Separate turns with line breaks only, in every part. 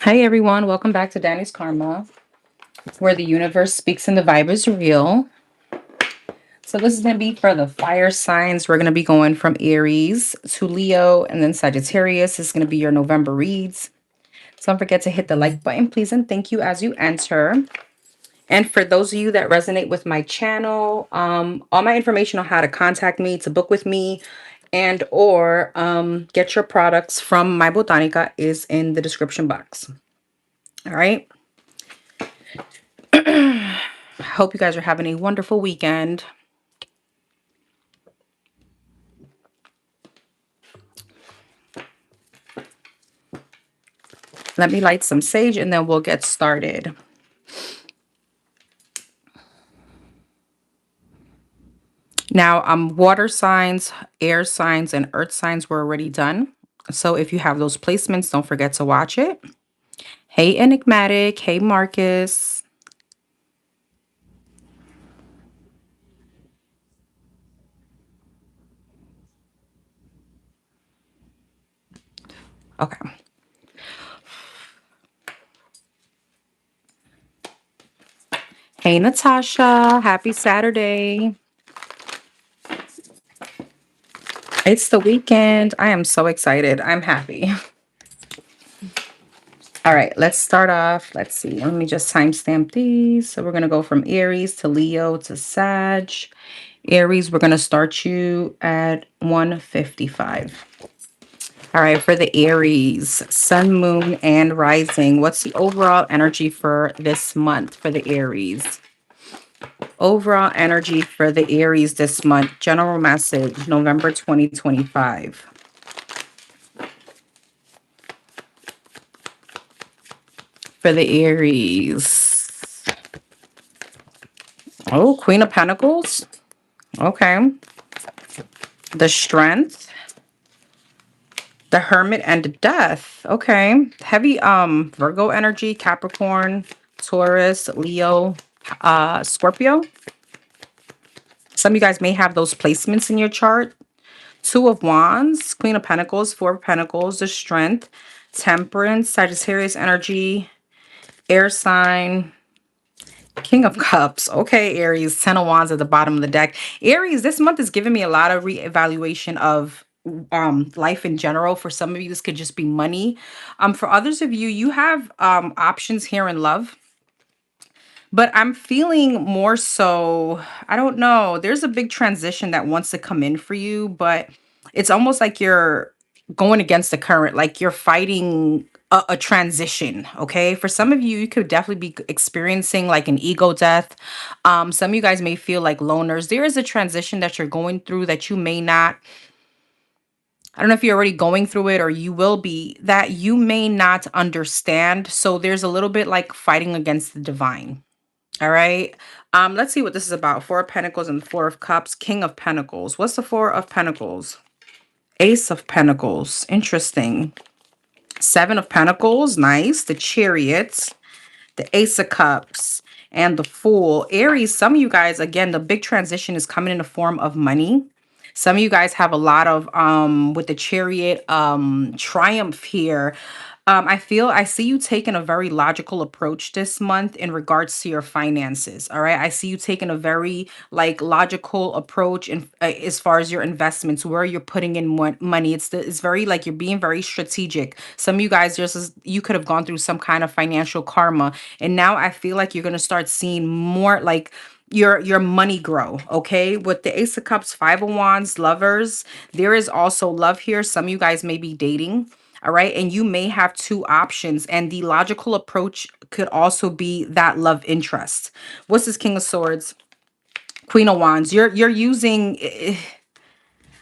Hi everyone, welcome back to Danny's Karma, where the universe speaks and the vibe is real. So this is going to be for the fire signs. We're going to be going from Aries to Leo and then Sagittarius. This is going to be your November reads. So don't forget to hit the like button, please, and thank you as you enter. And for those of you that resonate with my channel, all my information on how to contact me, to book with me, and or get your products from My Botanica is in the description box. All right. Hope you guys are having a wonderful weekend. Let me light some sage and then we'll get started. Now, water signs, air signs, and earth signs were already done. So if you have those placements, don't forget to watch it. Hey, Enigmatic. Hey, Marcus. Okay. Hey, Natasha. Happy Saturday. It's the weekend. I am so excited. I'm happy. All right, let's start off. Let's see. Let me just timestamp these. So we're going to go from Aries to Leo to Sag. Aries, we're going to start you at 155. All right, for the Aries, Sun, Moon, and Rising, what's the overall energy for this month for the Aries? Overall energy for the Aries this month, general message, November 2025. For the Aries. Oh, Queen of Pentacles. Okay. The Strength. The Hermit and the Death. Okay. Heavy Virgo energy, Capricorn, Taurus, Leo, Scorpio. Some of you guys may have those placements in your chart. Two of Wands, Queen of Pentacles, Four of Pentacles, the Strength, Temperance, Sagittarius energy, air sign, King of Cups. Okay, Aries, Ten of Wands at the bottom of the deck. Aries, this month is giving me a lot of reevaluation of life in general. For some of you, this could just be money. For others of you, you have options here in love. But I'm feeling more so, I don't know. There's a big transition that wants to come in for you, but it's almost like you're going against the current, like you're fighting a transition. Okay. For some of you, you could definitely be experiencing like an ego death. Some of you guys may feel like loners. There is a transition that you're going through that you may not, I don't know if you're already going through it or you will be, that you may not understand. So there's a little bit like fighting against the divine. All right. Let's see what this is about. Four of Pentacles and the Four of Cups, King of Pentacles. What's the Four of Pentacles? Ace of Pentacles. Interesting. Seven of Pentacles. Nice. The Chariot, the Ace of Cups, and the Fool. Aries, some of you guys, again, the big transition is coming in the form of money. Some of you guys have a lot of with the Chariot triumph here. I see you taking a very logical approach this month in regards to your finances. All right. I see you taking a very like logical approach in as far as your investments, where you're putting in money. It's very like you're being very strategic. Some of you guys you could have gone through some kind of financial karma. And now I feel like you're gonna start seeing more like your money grow. Okay, with the Ace of Cups, Five of Wands, lovers, there is also love here. Some of you guys may be dating. All right. And you may have two options. And the logical approach could also be that love interest. What's this King of Swords? Queen of Wands. You're using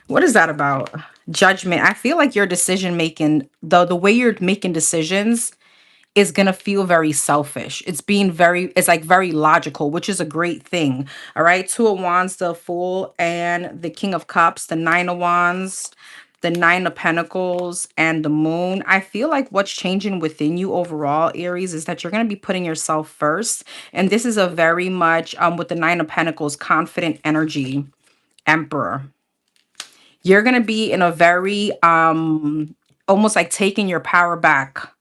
what is that about? Judgment. I feel like your decision making, the way you're making decisions is gonna feel very selfish. It's like very logical, which is a great thing. All right. Two of Wands, the Fool, and the King of Cups, the Nine of Wands, the Nine of Pentacles, and the Moon. I feel like what's changing within you overall, Aries, is that you're gonna be putting yourself first. And this is a very much with the Nine of Pentacles, confident energy, Emperor. You're gonna be in a very almost like taking your power back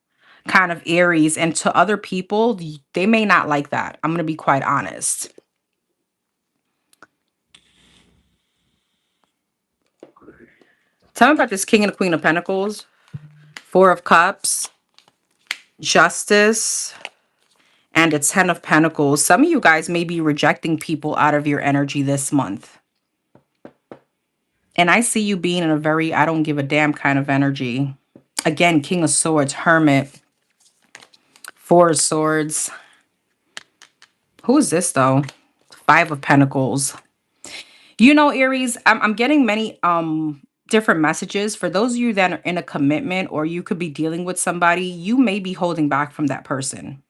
kind of Aries, and to other people, they may not like that. I'm going to be quite honest. Tell me about this King and the Queen of Pentacles, Four of Cups, Justice, and a Ten of Pentacles. Some of you guys may be rejecting people out of your energy this month. And I see you being in a very I don't give a damn kind of energy. Again, King of Swords, Hermit, Four of Swords. Who is this though? Five of Pentacles. You know, Aries, I'm getting many different messages. For those of you that are in a commitment or you could be dealing with somebody, you may be holding back from that person.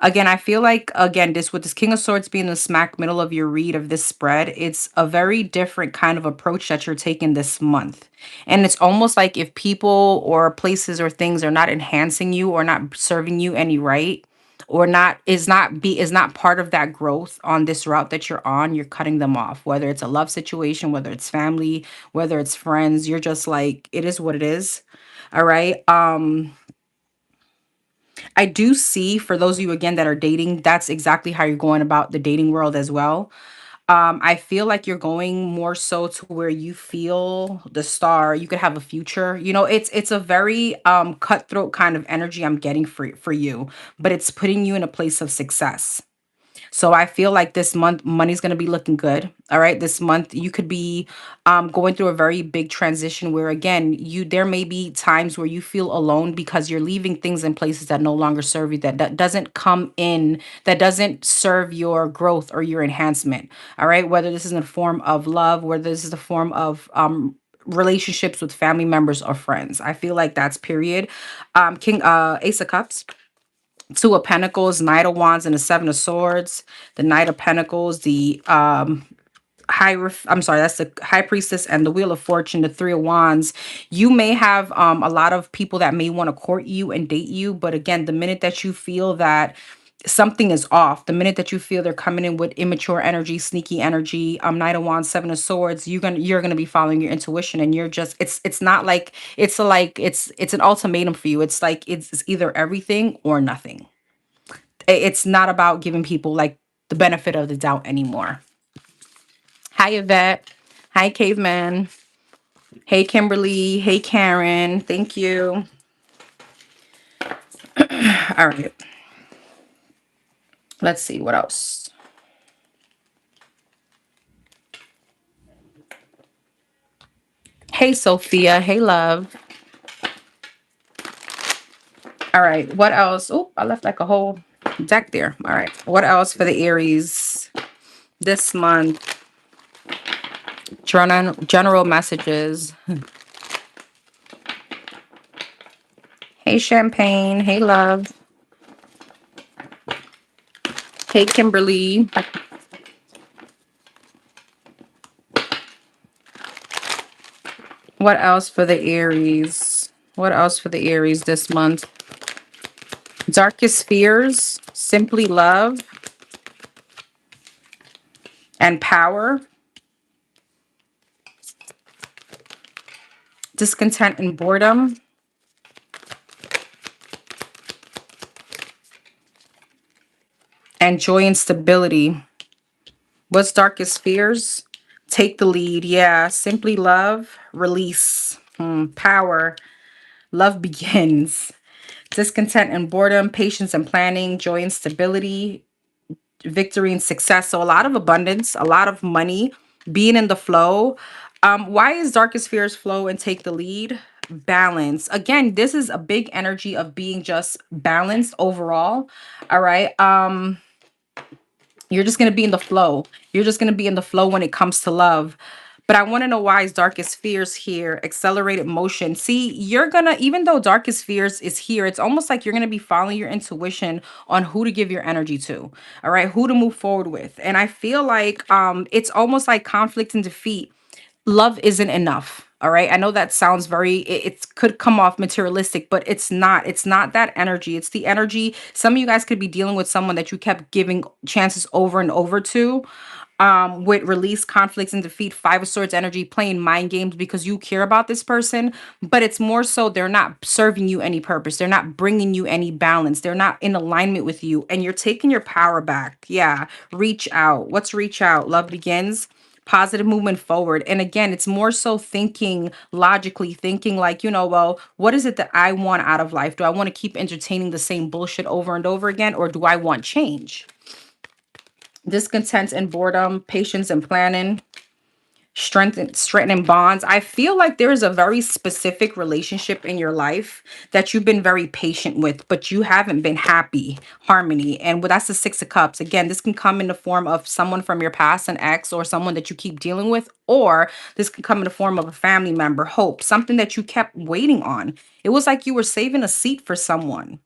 Again, I feel like, again, this with this King of Swords being the smack middle of your read of this spread, it's a very different kind of approach that you're taking this month. And it's almost like if people or places or things are not enhancing you or not serving you any right, or not part of that growth on this route that you're on, you're cutting them off. Whether it's a love situation, whether it's family, whether it's friends, you're just like, it is what it is. All right. I do see for those of you again that are dating, that's exactly how you're going about the dating world as well. I feel like you're going more so to where you feel the star, you could have a future. You know, it's a very cutthroat kind of energy I'm getting for you, but it's putting you in a place of success. So I feel like this month money's going to be looking good. All right. This month you could be going through a very big transition where again, there may be times where you feel alone because you're leaving things in places that no longer serve you, that doesn't come in, that doesn't serve your growth or your enhancement. All right. Whether this is in the form of love, whether this is the form of relationships with family members or friends. I feel like that's period. King Ace of Cups. Two of Pentacles, Knight of Wands, and the Seven of Swords. The Knight of Pentacles, the I'm sorry, that's the High Priestess, and the Wheel of Fortune, the Three of Wands. You may have a lot of people that may want to court you and date you, but again, the minute that you feel that something is off, the minute that you feel they're coming in with immature energy, sneaky energy, Knight of Wands, Seven of Swords, you're gonna be following your intuition, and you're just it's not like it's an ultimatum for you. It's like it's either everything or nothing. It's not about giving people like the benefit of the doubt anymore. Hi, Yvette. Hi, Caveman. Hey, Kimberly. Hey, Karen. Thank you. All right. Let's see what else. Hey, Sophia. Hey, love. All right. What else? Oh, I left like a whole deck there. All right. What else for the Aries this month? General messages. Hey, Champagne. Hey, love. Hey, Kimberly. What else for the Aries? What else for the Aries this month? Darkest fears, simply love, and power. Discontent and boredom. And joy and stability. What's darkest fears? Take the lead. Yeah. Simply love, release, power. Love begins. Discontent and boredom, patience and planning, joy and stability, victory and success. So a lot of abundance, a lot of money, being in the flow. Why is darkest fears flow and take the lead? Balance. Again, this is a big energy of being just balanced overall. All right. You're just going to be in the flow. You're just going to be in the flow when it comes to love. But I want to know why is darkest fears here? Accelerated motion. See, you're going to, even though darkest fears is here, it's almost like you're going to be following your intuition on who to give your energy to. All right. Who to move forward with. And I feel like it's almost like conflict and defeat. Love isn't enough. All right. I know that sounds very, it could come off materialistic, but it's not. It's not that energy. It's the energy. Some of you guys could be dealing with someone that you kept giving chances over and over to. With release conflicts and defeat, Five of Swords energy, playing mind games because you care about this person, but it's more so they're not serving you any purpose. They're not bringing you any balance. They're not in alignment with you, and you're taking your power back. Yeah, reach out. What's reach out? Love begins. Positive movement forward. And again, it's more so thinking logically, thinking like, well, what is it that I want out of life? Do I want to keep entertaining the same bullshit over and over again, or do I want change? Discontent and boredom, patience and planning, strengthening bonds. I feel like there is a very specific relationship in your life that you've been very patient with, but you haven't been happy, harmony. And that's the Six of Cups. Again, this can come in the form of someone from your past, an ex, or someone that you keep dealing with, or this can come in the form of a family member, hope, something that you kept waiting on. It was like you were saving a seat for someone.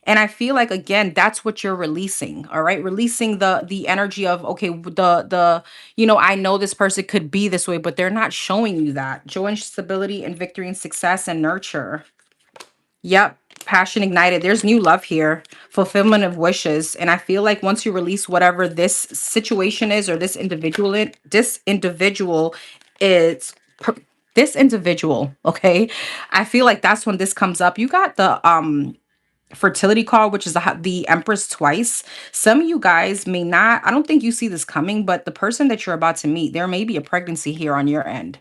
And I feel like, again, that's what you're releasing. All right, releasing the energy of, okay, I know this person could be this way, but they're not showing you that. Joy and stability and victory and success and nurture. Yep. Passion ignited. There's new love here. Fulfillment of wishes. And I feel like once you release whatever this situation is, or this individual is per- this individual, okay, I feel like that's when this comes up. You got the fertility card, which is the Empress twice. Some of you guys may not, I don't think you see this coming, but the person that you're about to meet, there may be a pregnancy here on your end.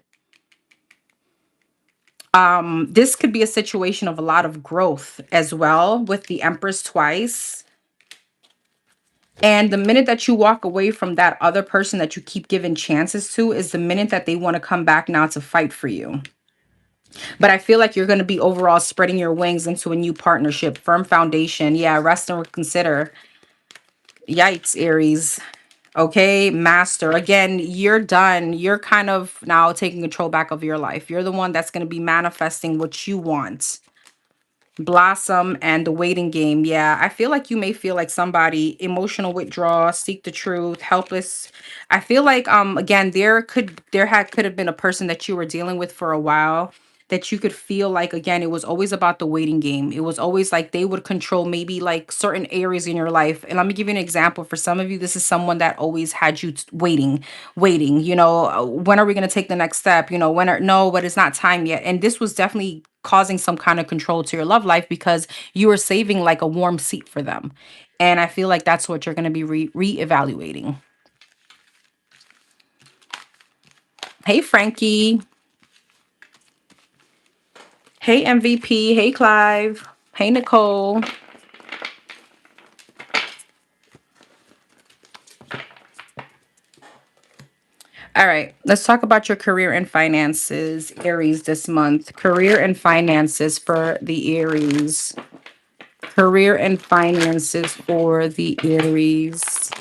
This could be a situation of a lot of growth as well with the Empress twice. And the minute that you walk away from that other person that you keep giving chances to is the minute that they want to come back now to fight for you. But I feel like you're going to be overall spreading your wings into a new partnership, firm foundation. Yeah, rest and reconsider. Yikes, Aries. Okay, master. Again, you're done. You're kind of now taking control back of your life. You're the one that's going to be manifesting what you want. Blossom and the waiting game. Yeah, I feel like you may feel like somebody emotional withdrawal, seek the truth, helpless. I feel like again could have been a person that you were dealing with for a while that you could feel like, again, it was always about the waiting game. It was always like they would control maybe like certain areas in your life. And let me give you an example. For some of you, this is someone that always had you waiting, when are we going to take the next step? No, but it's not time yet. And this was definitely causing some kind of control to your love life because you were saving like a warm seat for them. And I feel like that's what you're going to be reevaluating. Hey, Frankie. Hey, MVP. Hey, Clive. Hey, Nicole. All right, let's talk about your career and finances, Aries, this month. Career and finances for the Aries. Career and finances for the Aries.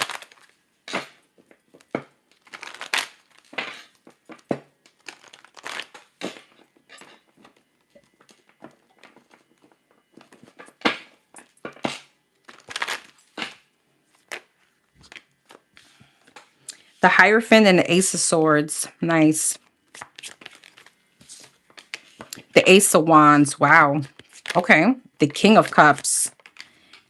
The Hierophant and the Ace of Swords. Nice. The Ace of Wands. Wow. Okay. The King of Cups.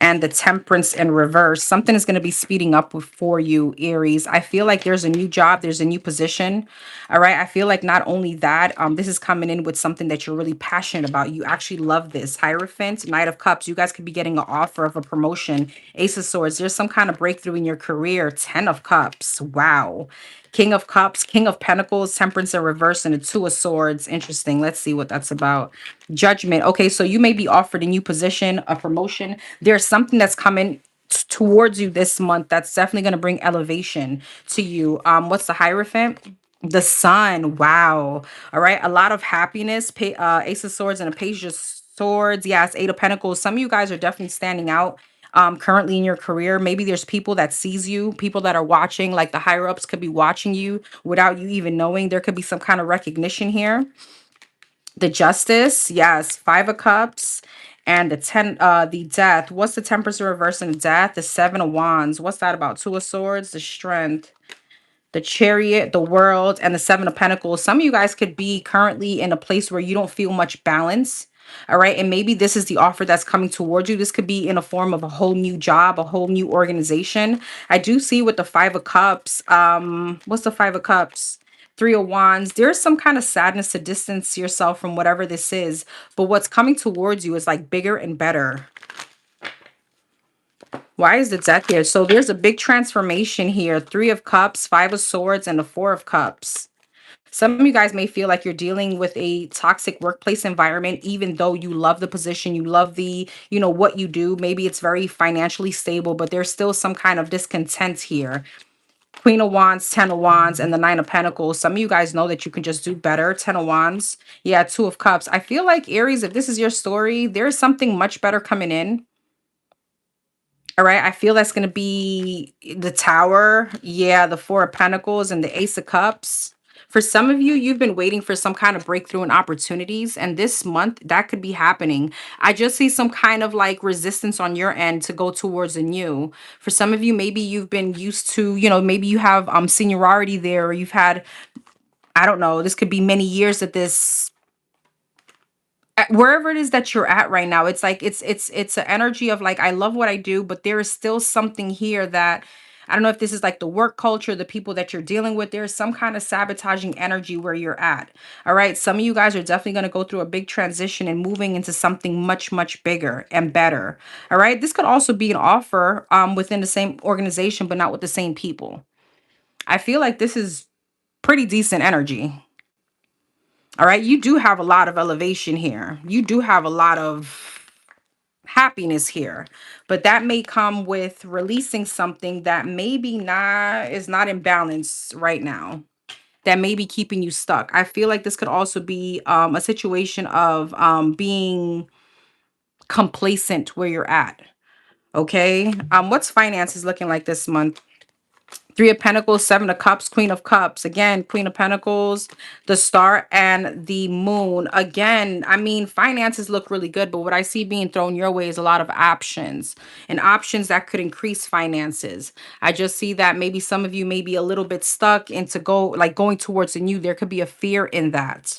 And the Temperance in reverse. Something is going to be speeding up for you, Aries. I feel like there's a new job. There's a new position. All right. I feel like not only that, this is coming in with something that you're really passionate about. You actually love this. Hierophant, Knight of Cups. You guys could be getting an offer of a promotion. Ace of Swords. There's some kind of breakthrough in your career. 10 of Cups. Wow. King of Cups, King of Pentacles, Temperance in reverse, and the Two of Swords. Interesting. Let's see what that's about. Judgment. Okay, so you may be offered a new position, a promotion. There's something that's coming towards you this month that's definitely going to bring elevation to you. What's the Hierophant? The Sun. Wow. All right. A lot of happiness. Ace of Swords and a Page of Swords. Yes, Eight of Pentacles. Some of you guys are definitely standing out currently in your career. Maybe there's people that sees you, people that are watching, like the higher ups could be watching you without you even knowing. There could be some kind of recognition here. The Justice, yes, Five of Cups, and the Death. What's the Temperance in reverse and the Death? The Seven of Wands. What's that about? Two of Swords, the Strength, the Chariot, the World, and the Seven of Pentacles. Some of you guys could be currently in a place where you don't feel much balance. All right. And maybe this is the offer that's coming towards you. This could be in a form of a whole new job, a whole new organization. I do see with the Five of Cups. What's the Five of Cups? Three of Wands. There's some kind of sadness to distance yourself from whatever this is. But what's coming towards you is like bigger and better. Why is the Death here? So there's a big transformation here. Three of Cups, Five of Swords, and the Four of Cups. Some of you guys may feel like you're dealing with a toxic workplace environment, even though you love the position, you love the, what you do. Maybe it's very financially stable, but there's still some kind of discontent here. Queen of Wands, Ten of Wands, and the Nine of Pentacles. Some of you guys know that you can just do better. Ten of Wands. Yeah, Two of Cups. I feel like, Aries, if this is your story, there's something much better coming in. All right, I feel that's going to be the Tower. Yeah, the Four of Pentacles and the Ace of Cups. For some of you, you've been waiting for some kind of breakthrough and opportunities. And this month, that could be happening. I just see some kind of like resistance on your end to go towards a new. For some of you, maybe you've been used to, maybe you have seniority there, or you've had, I don't know, this could be many years that this wherever it is that you're at right now, it's like it's an energy of like, I love what I do, but there is still something here that I don't know if this is like the work culture, the people that you're dealing with. There's some kind of sabotaging energy where you're at. All right, some of you guys are definitely going to go through a big transition and moving into something much bigger and better. All right, this could also be an offer within the same organization, but not with the same people. I feel like this is pretty decent energy. All right, you do have a lot of elevation here. You do have a lot of happiness here, but that may come with releasing something that maybe not is not in balance right now. That may be keeping you stuck. I feel like this could also be a situation of being complacent where you're at. Okay, what's finances looking like this month? Three of Pentacles, Seven of Cups, Queen of Cups. Again, Queen of Pentacles, the Star, and the Moon. Again, I mean, finances look really good, but what I see being thrown your way is a lot of options and options that could increase finances. I just see that maybe some of you may be a little bit stuck into going towards a new. There could be a fear in that.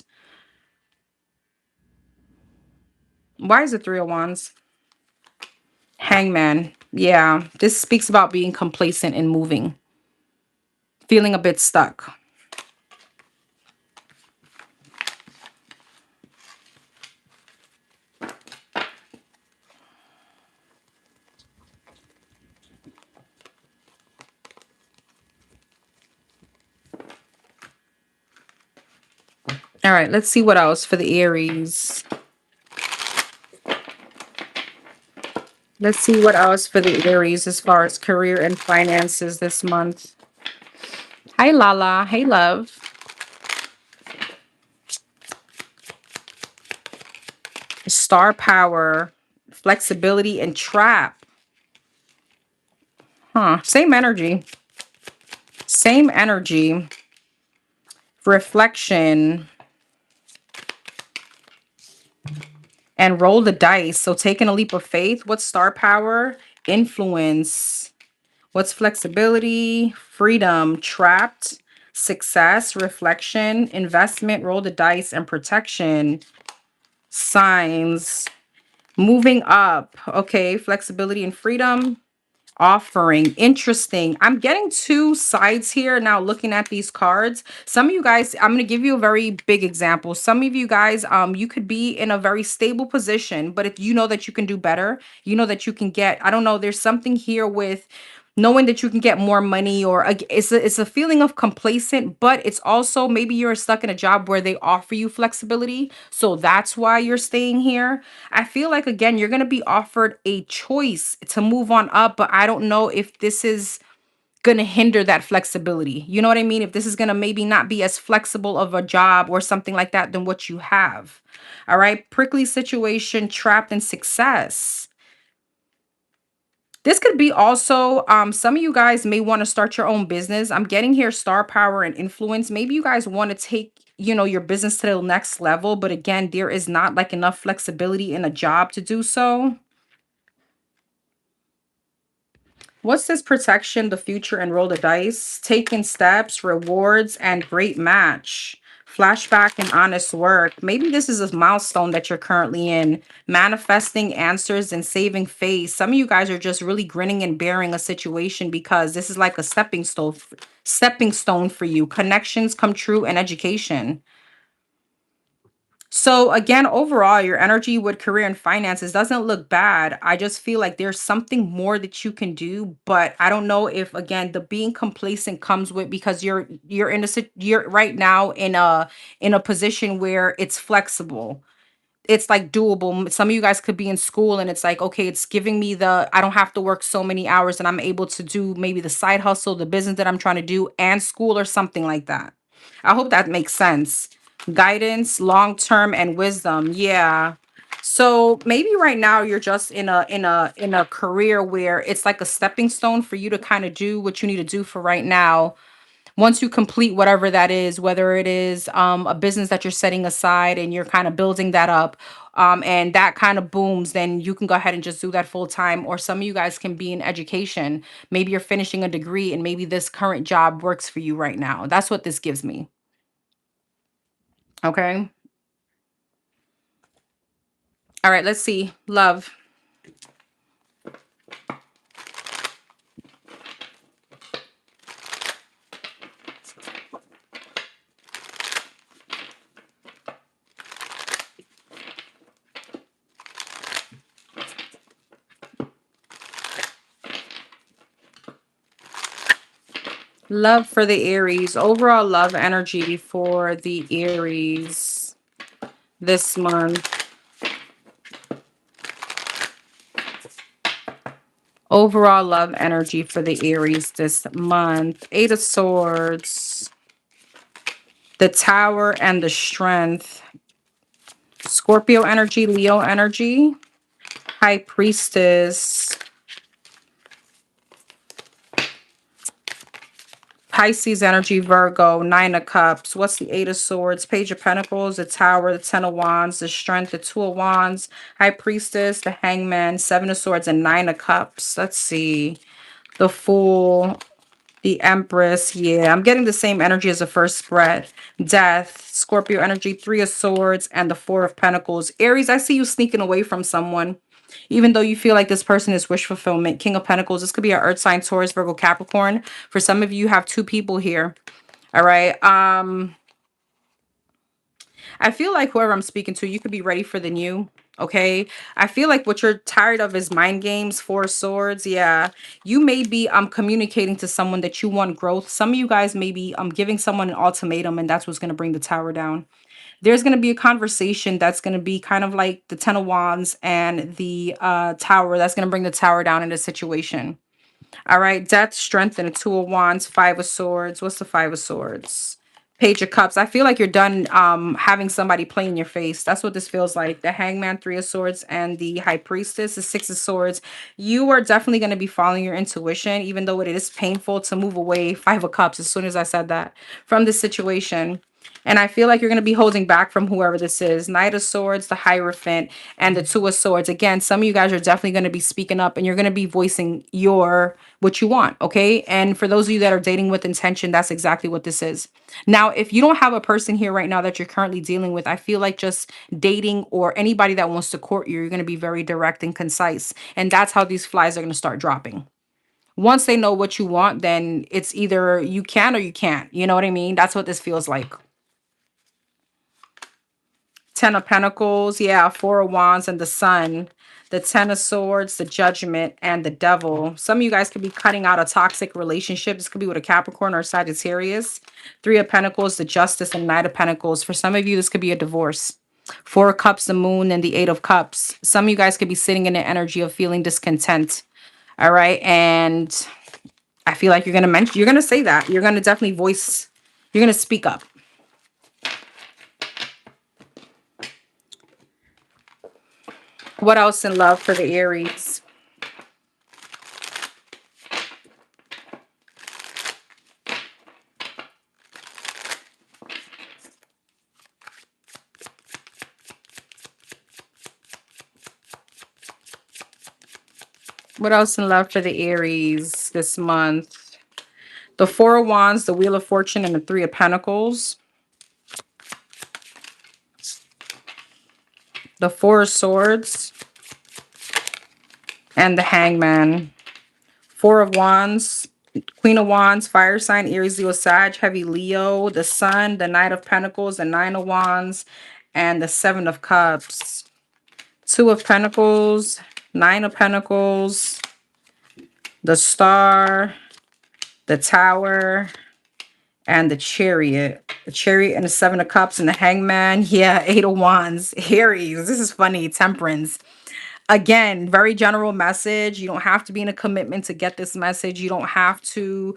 Why is it Three of Wands? Hangman. Yeah, this speaks about being complacent and moving, feeling a bit stuck. All right, let's see what else for the Aries. Let's see what else for the Aries as far as career and finances this month. Hi, Lala. Hey, love. Star power, flexibility, and trap. Huh. Same energy. Same energy. Reflection. And roll the dice. So taking a leap of faith. What's star power? Influence. What's flexibility? Freedom. Trapped. Success. Reflection. Investment. Roll the dice. And protection. Signs. Moving up. Okay. Flexibility and freedom. Offering. Interesting. I'm getting two sides here now looking at these cards. Some of you guys, I'm going to give you a very big example. Some of you guys, you could be in a very stable position, but if you know that you can do better, you know that you can get, I don't know, there's something here with knowing that you can get more money, or it's a feeling of complacent, but it's also maybe you're stuck in a job where they offer you flexibility, so that's why you're staying here. I feel like, again, you're going to be offered a choice to move on up, but I don't know if this is going to hinder that flexibility. You know what I mean? If this is going to maybe not be as flexible of a job or something like that than what you have. All right, prickly situation, trapped in success. This could be also, some of you guys may want to start your own business. I'm getting here star power and influence. Maybe you guys want to take, your business to the next level. But again, there is not like enough flexibility in a job to do so. What's this? Protection, the future, and roll the dice. Taking steps, rewards, and great match. Flashback and honest work. Maybe this is a milestone that you're currently in. Manifesting answers and saving face. Some of you guys are just really grinning and bearing a situation because this is like a stepping stone for you. Connections come true and education. So again, overall, your energy with career and finances doesn't look bad. I just feel like there's something more that you can do, but I don't know if again the being complacent comes with because you're in you're right now in a position where it's flexible. It's like doable. Some of you guys could be in school and it's like, okay, it's giving me I don't have to work so many hours and I'm able to do maybe the side hustle, the business that I'm trying to do, and school or something like that. I hope that makes sense. Guidance, long term, and wisdom. Yeah. So maybe right now you're just in a career where it's like a stepping stone for you to kind of do what you need to do for right now. Once you complete whatever that is, whether it is a business that you're setting aside and you're kind of building that up, and that kind of booms, then you can go ahead and just do that full time. Or some of you guys can be in education. Maybe you're finishing a degree and maybe this current job works for you right now. That's what this gives me. Okay. All right. Let's see. Love. Love for the Aries. Overall love energy for the Aries this month. Overall love energy for the Aries this month. Eight of Swords, the Tower, and the Strength. Scorpio energy, Leo energy, High Priestess, Pisces energy, Virgo, Nine of Cups. What's the Eight of Swords? Page of Pentacles, the Tower, the Ten of Wands, the Strength, the Two of Wands, High Priestess, the Hangman, Seven of Swords, and Nine of Cups. Let's see. The Fool, the Empress. Yeah, I'm getting the same energy as the first spread. Death, Scorpio energy, Three of Swords, and the Four of Pentacles. Aries, I see you sneaking away from someone. Even though you feel like this person is wish fulfillment. King of Pentacles. This could be an Earth sign, Taurus, Virgo, Capricorn. For some of you, you have two people here. All right. I feel like whoever I'm speaking to, you could be ready for the new. Okay. I feel like what you're tired of is mind games, Four of Swords. Yeah. You may be communicating to someone that you want growth. Some of you guys may be giving someone an ultimatum, and that's what's going to bring the tower down. There's going to be a conversation that's going to be kind of like the Ten of Wands and the tower. That's going to bring the tower down in this situation. All right, Death, Strength, and a Two of Wands, Five of Swords. What's the Five of Swords? Page of Cups. I feel like you're done having somebody play in your face. That's what this feels like. The Hangman, Three of Swords, and the High Priestess, the Six of Swords. You are definitely going to be following your intuition, even though it is painful to move away, Five of Cups, as soon as I said that, from this situation. And I feel like you're going to be holding back from whoever this is. Knight of Swords, the Hierophant, and the Two of Swords. Again, some of you guys are definitely going to be speaking up and you're going to be voicing what you want, okay? And for those of you that are dating with intention, that's exactly what this is. Now, if you don't have a person here right now that you're currently dealing with, I feel like just dating or anybody that wants to court you, you're going to be very direct and concise. And that's how these flies are going to start dropping. Once they know what you want, then it's either you can or you can't. You know what I mean? That's what this feels like. Ten of Pentacles, yeah, Four of Wands, and the Sun. The Ten of Swords, the Judgment, and the Devil. Some of you guys could be cutting out a toxic relationship. This could be with a Capricorn or a Sagittarius. Three of Pentacles, the Justice, and Knight of Pentacles. For some of you, this could be a divorce. Four of Cups, the Moon, and the Eight of Cups. Some of you guys could be sitting in the energy of feeling discontent. All right, and I feel like you're gonna say that. You're gonna definitely you're gonna speak up. What else in love for the Aries? What else in love for the Aries this month? The Four of Wands, the Wheel of Fortune, and the Three of Pentacles. the Four of Swords, and the Hangman. Four of Wands, Queen of Wands, fire sign, Aries, Leo, Sag, heavy Leo, the Sun, the Knight of Pentacles, the Nine of Wands, and the Seven of Cups. Two of Pentacles, Nine of Pentacles, the Star, the Tower, and the Chariot. The Chariot and the Seven of Cups and the Hangman. Yeah, Eight of Wands. Aries. This is funny. Temperance. Again, very general message. You don't have to be in a commitment to get this message. You don't have to.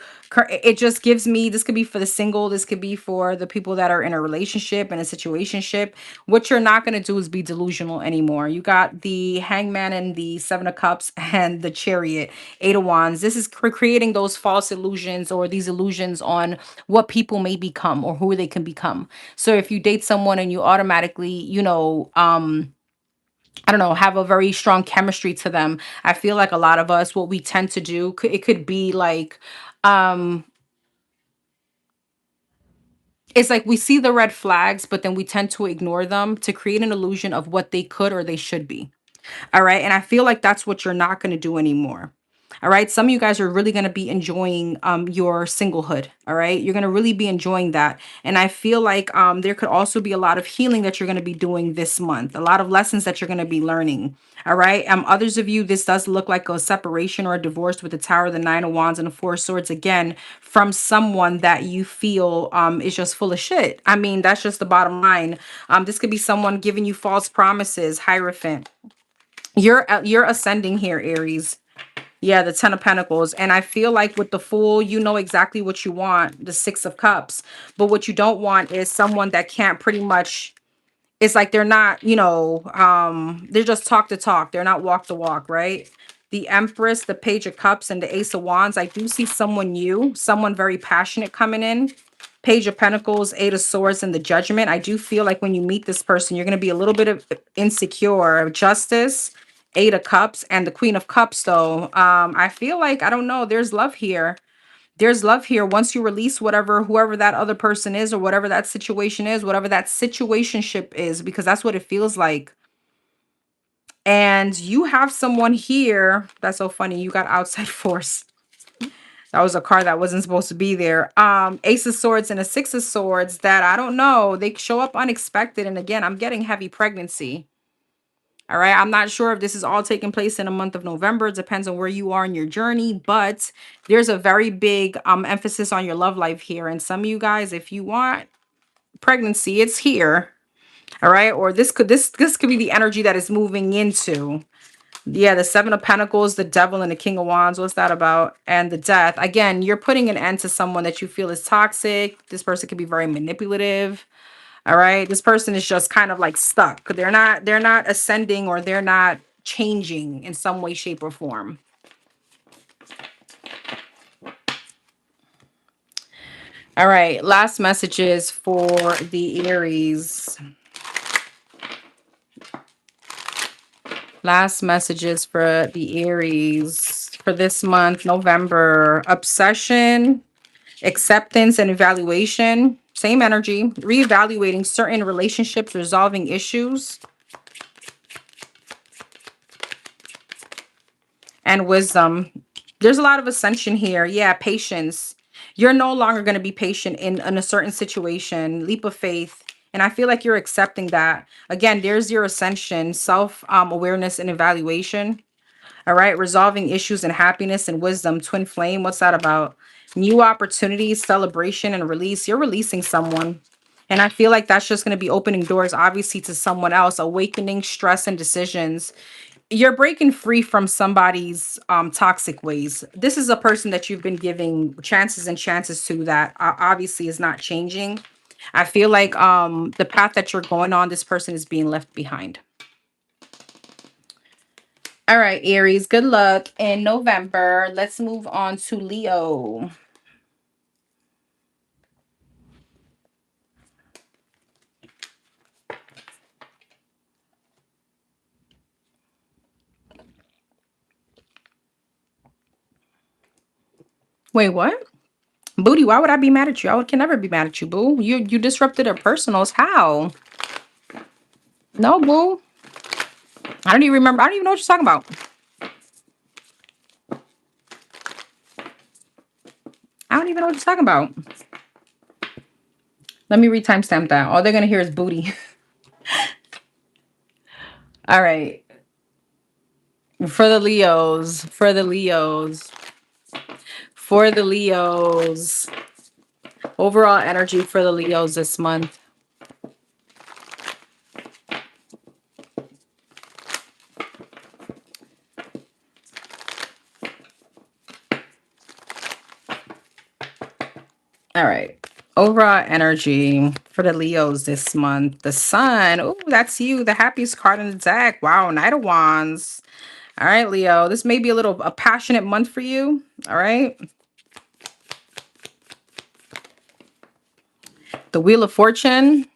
It just gives me, this could be for the single. This could be for the people that are in a relationship and a situationship. What you're not going to do is be delusional anymore. You got the Hangman and the Seven of Cups and the Chariot, Eight of Wands. This is creating those false illusions or these illusions on what people may become or who they can become. So if you date someone and you automatically, I don't know, have a very strong chemistry to them. I feel like a lot of us, what we tend to do, it could be like, um, it's like we see the red flags, but then we tend to ignore them to create an illusion of what they could or they should be. All right. And I feel like that's what you're not going to do anymore. All right. Some of you guys are really going to be enjoying your singlehood. All right. You're going to really be enjoying that. And I feel like there could also be a lot of healing that you're going to be doing this month, a lot of lessons that you're going to be learning. All right. Others of you, this does look like a separation or a divorce with the Tower, the Nine of Wands, and the Four of Swords again from someone that you feel is just full of shit. I mean, that's just the bottom line. This could be someone giving you false promises, Hierophant. You're ascending here, Aries. Yeah, the Ten of Pentacles. And I feel like with the Fool, you know exactly what you want, the Six of Cups. But what you don't want is someone that can't pretty much, it's like they're not, they're just talk to talk. They're not walk to walk, right? The Empress, the Page of Cups, and the Ace of Wands. I do see someone new, someone very passionate coming in. Page of Pentacles, Eight of Swords, and the Judgment. I do feel like when you meet this person, you're going to be a little bit of insecure. Justice, Eight of Cups, and the Queen of Cups, though. I feel like, I don't know, there's love here. There's love here. Once you release whoever that other person is, or whatever that situation is, whatever that situationship is, because that's what it feels like. And you have someone here. That's so funny. You got outside force. That was a card that wasn't supposed to be there. Ace of Swords and a Six of Swords that I don't know. They show up unexpected. And again, I'm getting heavy pregnancy. All right. I'm not sure if this is all taking place in a month of November. It depends on where you are in your journey. But there's a very big emphasis on your love life here. And some of you guys, if you want pregnancy, it's here. All right. Or this could be the energy that is moving into. Yeah, the Seven of Pentacles, the Devil, and the King of Wands. What's that about? And the Death. Again, you're putting an end to someone that you feel is toxic. This person can be very manipulative. All right. This person is just kind of like stuck. They're not ascending, or they're not changing in some way, shape, or form. All right. Last messages for the Aries. Last messages for the Aries for this month, November. Obsession, acceptance, and evaluation. Same energy. Reevaluating certain relationships, resolving issues. And wisdom. There's a lot of ascension here. Yeah, patience. You're no longer going to be patient in a certain situation. Leap of faith. And I feel like you're accepting that. Again, there's your ascension, self-awareness and evaluation. All right. Resolving issues and happiness and wisdom. Twin flame. What's that about? New opportunities, celebration, and release. You're releasing someone. And I feel like that's just going to be opening doors, obviously, to someone else. Awakening, stress, and decisions. You're breaking free from somebody's toxic ways. This is a person that you've been giving chances and chances to that obviously is not changing. I feel like the path that you're going on, this person is being left behind. All right, Aries, good luck in November. Let's move on to Leo. Wait, what? Booty, why would I be mad at you? Can never be mad at you, boo. You disrupted our personals. How? No, boo. I don't even remember. I don't even know what you're talking about. I don't even know what you're talking about. Let me re-timestamp that. All they're going to hear is booty. All right. For the Leos. For the Leos. For the Leos. Overall energy for the Leos this month. All right. Overall energy for the Leos this month. The Sun. Oh, that's you. The happiest card in the deck. Wow. Knight of Wands. All right, Leo. This may be a passionate month for you. All right. The Wheel of Fortune.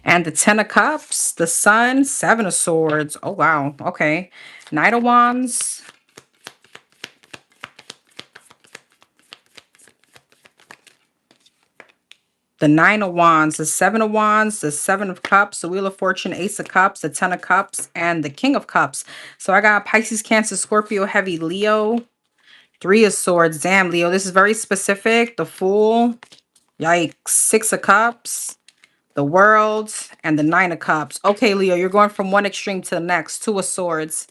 And the Ten of Cups. The Sun. Seven of Swords. Oh, wow. Okay. Knight of Wands. The Nine of Wands, the Seven of Wands, the Seven of Cups, the Wheel of Fortune, Ace of Cups, the Ten of Cups, and the King of Cups. So I got Pisces, Cancer, Scorpio, Heavy, Leo, Three of Swords. Damn, Leo, this is very specific. The Fool, yikes, Six of Cups, the World, and the Nine of Cups. Okay, Leo, you're going from one extreme to the next. Two of Swords.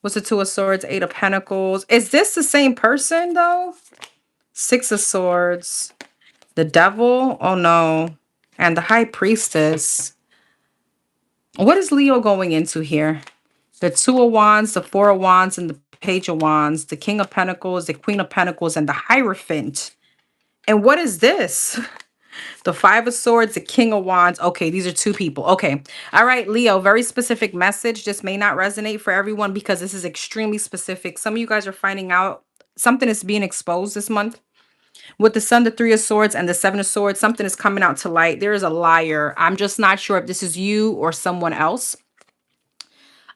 What's the Two of Swords? Eight of Pentacles. Is this the same person, though? Six of Swords. The Devil? Oh, no. And the High Priestess. What is Leo going into here? The Two of Wands, the Four of Wands, and the Page of Wands. The King of Pentacles, the Queen of Pentacles, and the Hierophant. And what is this? The Five of Swords, the King of Wands. Okay, these are two people. Okay. All right, Leo, very specific message. This may not resonate for everyone because this is extremely specific. Some of you guys are finding out something is being exposed this month. With the Sun, the Three of Swords, and the Seven of Swords, something is coming out to light. There is a liar. I'm just not sure if this is you or someone else.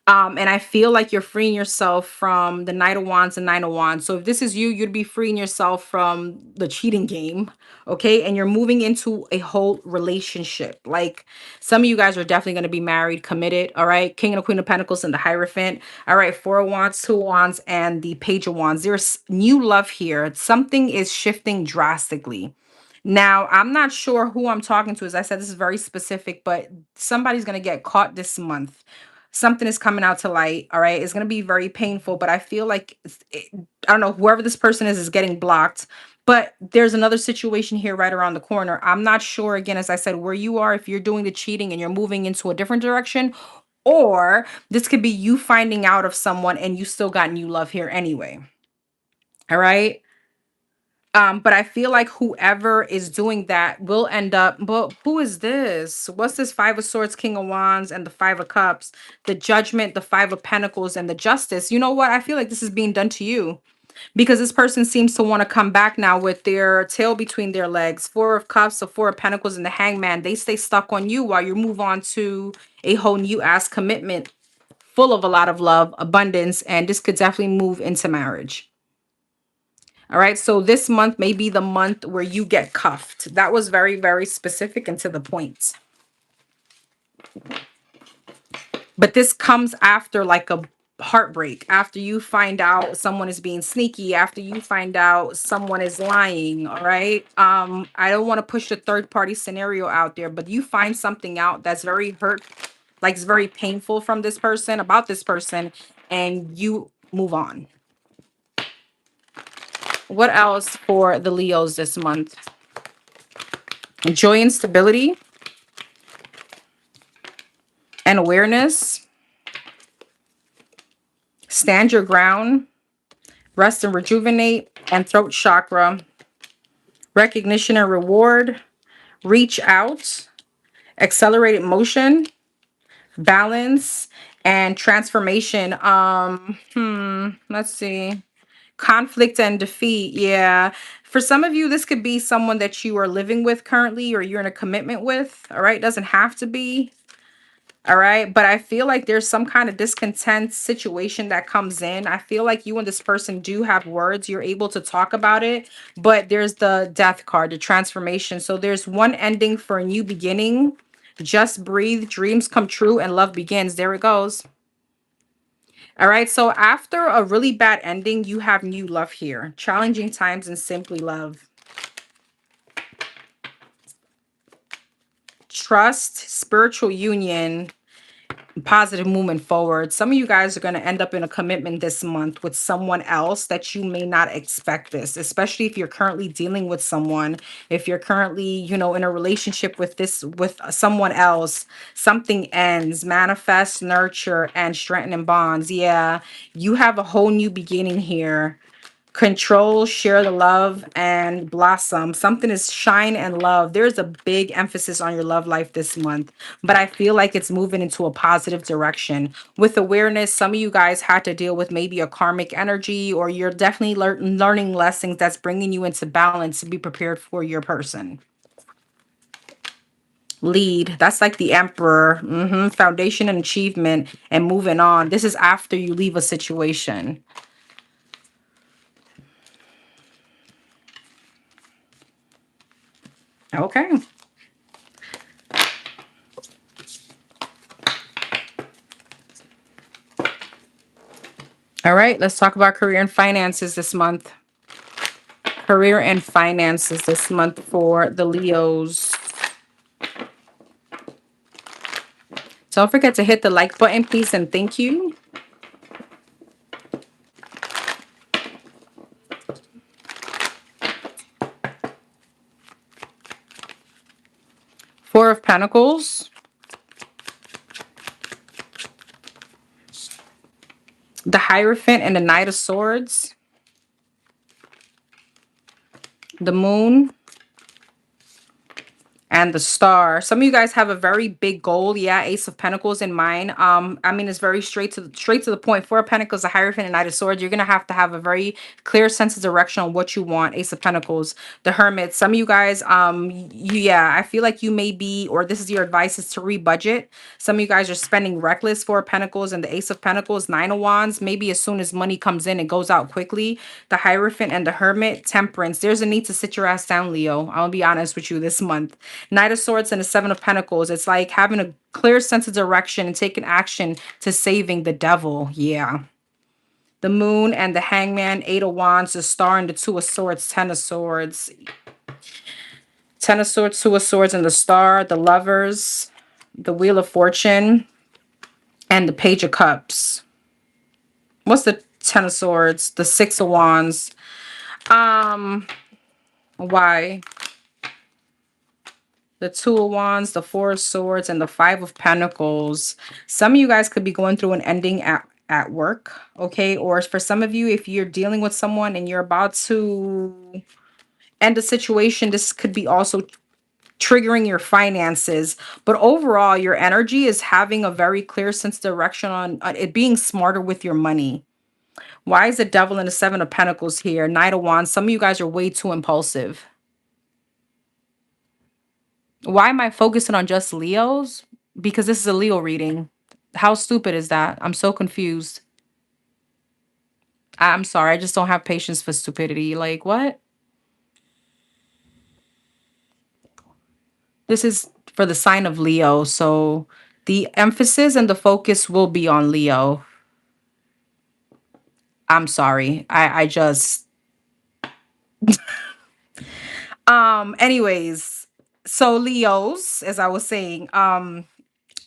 And I feel like you're freeing yourself from the Knight of Wands and Nine of Wands. So if this is you, you'd be freeing yourself from the cheating game. Okay. And you're moving into a whole relationship. Like some of you guys are definitely going to be married, committed. All right. King and the Queen of Pentacles and the Hierophant. All right. Four of Wands, Two of Wands, and the Page of Wands. There's new love here. Something is shifting drastically. Now, I'm not sure who I'm talking to. As I said, this is very specific, but somebody's going to get caught this month. Something is coming out to light. All right. It's going to be very painful, but I feel like, I don't know, whoever this person is getting blocked. But there's another situation here right around the corner. I'm not sure, again, as I said, where you are, if you're doing the cheating and you're moving into a different direction, or this could be you finding out of someone and you still got new love here anyway. All right. But I feel like whoever is doing that will end up, but who is this? What's this? Five of Swords, King of Wands, and the Five of Cups, the Judgment, the Five of Pentacles, and the Justice. You know what? I feel like this is being done to you because this person seems to want to come back now with their tail between their legs. Four of Cups, the Four of Pentacles, and the Hangman. They stay stuck on you while you move on to a whole new ass commitment full of a lot of love, abundance, and this could definitely move into marriage. All right, so this month may be the month where you get cuffed. That was very, very specific and to the point. But this comes after like a heartbreak, after you find out someone is being sneaky, after you find out someone is lying. All right. I don't want to push the third party scenario out there, but you find something out that's very hurt, like it's very painful from this person, about this person, and you move on. What else for the Leos this month? Joy and stability and awareness. Stand your ground. Rest and rejuvenate. And throat chakra. Recognition and reward. Reach out. Accelerated motion. Balance and transformation. Let's see. Conflict and defeat. Yeah. For some of you, this could be someone that you are living with currently or you're in a commitment with. All right. Doesn't have to be. All right. But I feel like there's some kind of discontent situation that comes in. I feel like you and this person do have words. You're able to talk about it. But there's the death card, the transformation. So there's one ending for a new beginning. Just breathe, dreams come true, and love begins. There it goes. All right. So after a really bad ending, you have new love here. Challenging times and simply love. Trust, spiritual union, positive movement forward. Some of you guys are going to end up in a commitment this month with someone else that you may not expect this, especially if you're currently dealing with someone. If you're currently, in a relationship with someone else, something ends, manifest, nurture, and strengthen bonds. Yeah, you have a whole new beginning here. Control, share the love, and blossom. Something is shine and love. There's a big emphasis on your love life this month, but I feel like it's moving into a positive direction. With awareness, some of you guys had to deal with maybe a karmic energy, or you're definitely learning lessons that's bringing you into balance to be prepared for your person. Lead. That's like the emperor. Foundation and achievement and moving on. This is after you leave a situation. Okay. All right, let's talk about career and finances this month. Career and finances this month for the Leos. Don't forget to hit the like button, please, and thank you. Four of Pentacles. The Hierophant and the Knight of Swords. The Moon. And the Star. Some of you guys have a very big goal. Yeah, Ace of Pentacles in mind. I mean, it's very straight to the point. Four of Pentacles, the Hierophant, and Knight of Swords. You're gonna have to have a very clear sense of direction on what you want. Ace of Pentacles, the Hermit. Some of you guys, yeah, I feel like you may be, or this is your advice, is to rebudget. Some of you guys are spending reckless. Four of Pentacles and the Ace of Pentacles, Nine of Wands. Maybe as soon as money comes in, it goes out quickly. The Hierophant and the Hermit, Temperance. There's a need to sit your ass down, Leo. I'll be honest with you this month. Knight of Swords and the Seven of Pentacles. It's like having a clear sense of direction and taking action to saving the devil. Yeah. The Moon and the Hangman, Eight of Wands, the Star and the Two of Swords, Ten of Swords. Ten of Swords, Two of Swords, and the Star, the Lovers, the Wheel of Fortune, and the Page of Cups. What's the Ten of Swords? The Six of Wands. Why? The Two of Wands, the Four of Swords, and the Five of Pentacles. Some of you guys could be going through an ending at work, okay? Or for some of you, if you're dealing with someone and you're about to end a situation, this could be also triggering your finances. But overall, your energy is having a very clear sense of direction on it being smarter with your money. Why is the Devil and the Seven of Pentacles here? Knight of Wands. Some of you guys are way too impulsive. Why am I focusing on just Leos? Because this is a Leo reading. How stupid is that? I'm so confused. I'm sorry. I just don't have patience for stupidity. Like, what? This is for the sign of Leo. So the emphasis and the focus will be on Leo. I'm sorry. I just anyways. So Leos, as I was saying,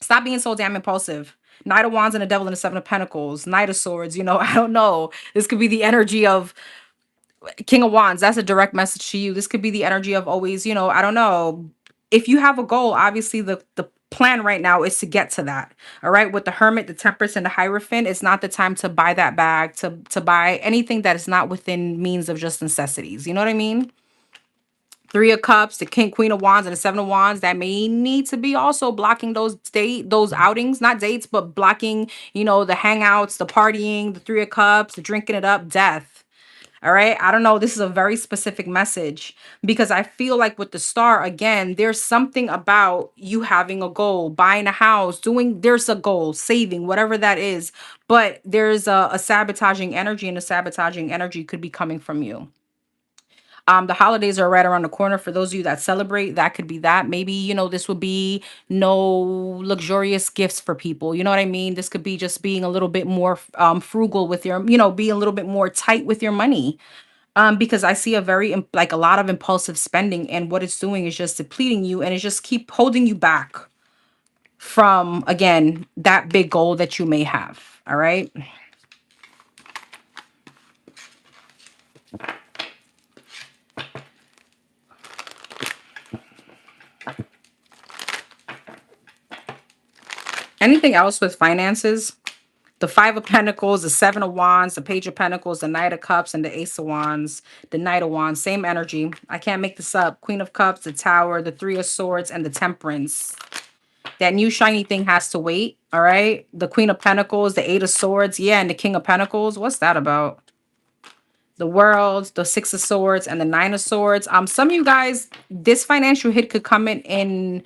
stop being so damn impulsive. Knight of Wands and the Devil and the Seven of Pentacles, Knight of Swords, I don't know. This could be the energy of King of Wands. That's a direct message to you. This could be the energy of always, I don't know. If you have a goal, obviously the plan right now is to get to that. All right. With the Hermit, the Temperance, and the Hierophant, it's not the time to buy that bag, to buy anything that is not within means of just necessities. You know what I mean? Three of Cups, the King, Queen of Wands, and the Seven of Wands. That may need to be also blocking those outings, not dates, but blocking, the hangouts, the partying, the Three of Cups, the drinking it up, death. All right. I don't know. This is a very specific message because I feel like with the star, again, there's something about you having a goal, buying a house, there's a goal, saving, whatever that is. But there's a sabotaging energy, and the sabotaging energy could be coming from you. The holidays are right around the corner. For those of you that celebrate, that could be that. Maybe, this would be no luxurious gifts for people. You know what I mean? This could be just being a little bit more frugal with your, being a little bit more tight with your money. Because I see a like a lot of impulsive spending, and what it's doing is just depleting you, and it's just keep holding you back from, again, that big goal that you may have. All right. Anything else with finances? The Five of Pentacles, the Seven of Wands, the Page of Pentacles, the Knight of Cups, and the Ace of Wands, the Knight of Wands. Same energy. I can't make this up. Queen of Cups, the Tower, the Three of Swords, and the Temperance. That new shiny thing has to wait, all right? The Queen of Pentacles, the Eight of Swords, yeah, and the King of Pentacles. What's that about? The World, the Six of Swords, and the Nine of Swords. Some of you guys, this financial hit could come in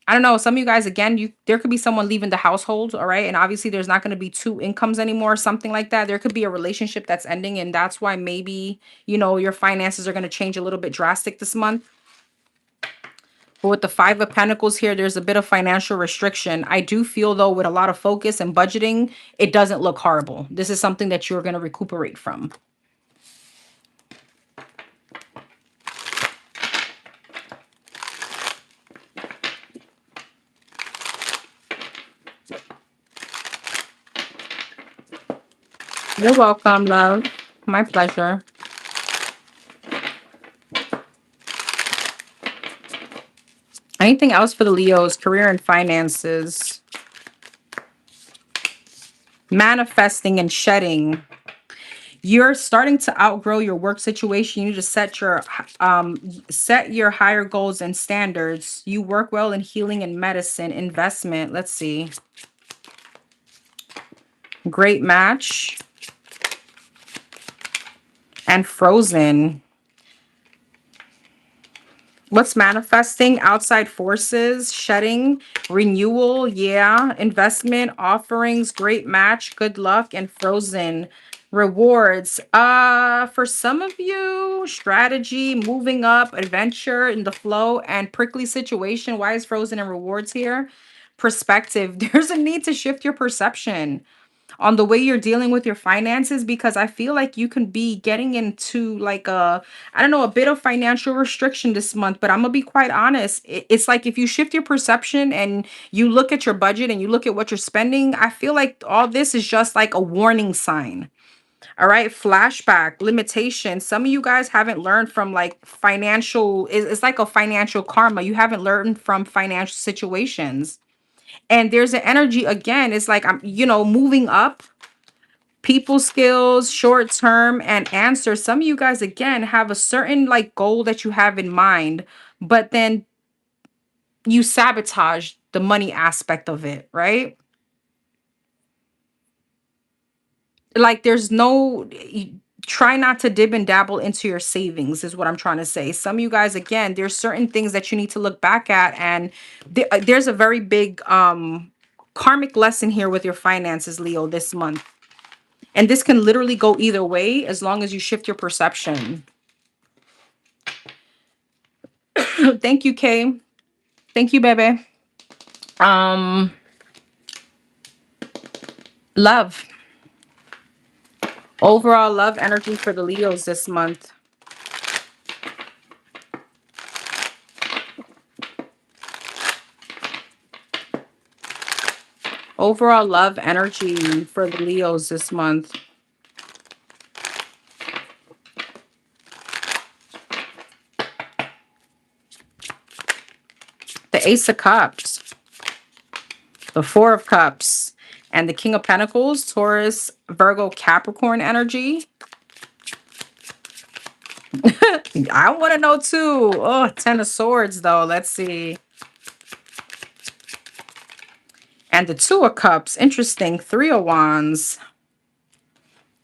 I don't know, some of you guys, again, there could be someone leaving the household, all right? And obviously there's not going to be two incomes anymore, something like that. There could be a relationship that's ending, and that's why maybe, your finances are going to change a little bit drastic this month. But with the Five of Pentacles here, there's a bit of financial restriction. I do feel, though, with a lot of focus and budgeting, it doesn't look horrible. This is something that you're going to recuperate from. You're welcome, love. My pleasure. Anything else for the Leos? Career and finances. Manifesting and shedding. You're starting to outgrow your work situation. You need to set your higher goals and standards. You work well in healing and medicine. Investment. Let's see. Great match. And Frozen. What's manifesting? Outside forces, shedding, renewal, yeah, investment, offerings, great match, good luck, and Frozen. Rewards. For some of you, strategy, moving up, adventure in the flow, and prickly situation. Why is Frozen and rewards here? Perspective. There's a need to shift your perception on the way you're dealing with your finances, because I feel like you can be getting into like I don't know, a bit of financial restriction this month. But I'm gonna be quite honest. It's like if you shift your perception and you look at your budget and you look at what you're spending, I feel like all this is just like a warning sign. All right, flashback, limitation. Some of you guys haven't learned from like it's like a financial karma. You haven't learned from financial situations. And there's an energy again. It's like I'm, moving up, people skills, short term, and answer. Some of you guys again have a certain like goal that you have in mind, but then you sabotage the money aspect of it, right? Like there's no try not to dib and dabble into your savings is what I'm trying to say. Some of you guys again, there's certain things that you need to look back at, and there's a very big karmic lesson here with your finances, Leo, this month. And this can literally go either way as long as you shift your perception. Thank you, Kay. Thank you, baby. Um, Love. Overall love energy for the Leos this month. Overall love energy for the Leos this month. The Ace of Cups. The Four of Cups. And the King of Pentacles, Taurus, Virgo, Capricorn energy. I want to know too. Oh, Ten of Swords, though. Let's see. And the Two of Cups. Interesting. Three of Wands.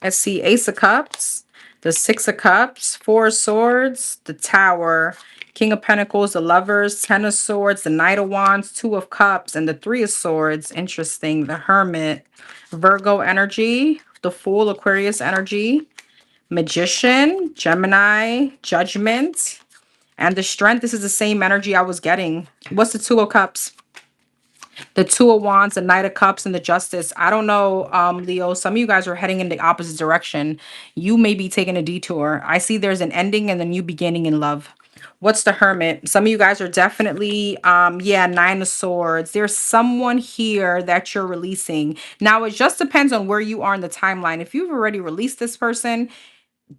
Let's see, Ace of Cups, the Six of Cups, Four of Swords, the Tower, King of Pentacles, the Lovers, Ten of Swords, the Knight of Wands, Two of Cups, and the Three of Swords. Interesting. The Hermit, Virgo energy, the Fool, Aquarius energy, Magician, Gemini, Judgment, and the Strength. This is the same energy I was getting. What's the Two of Cups? The Two of Wands, the Knight of Cups, and the Justice. I don't know, Leo. Some of you guys are heading in the opposite direction. You may be taking a detour. I see there's an ending and a new beginning in love. What's the Hermit? Some of you guys are definitely, yeah, Nine of Swords. There's someone here that you're releasing. Now, it just depends on where you are in the timeline. If you've already released this person,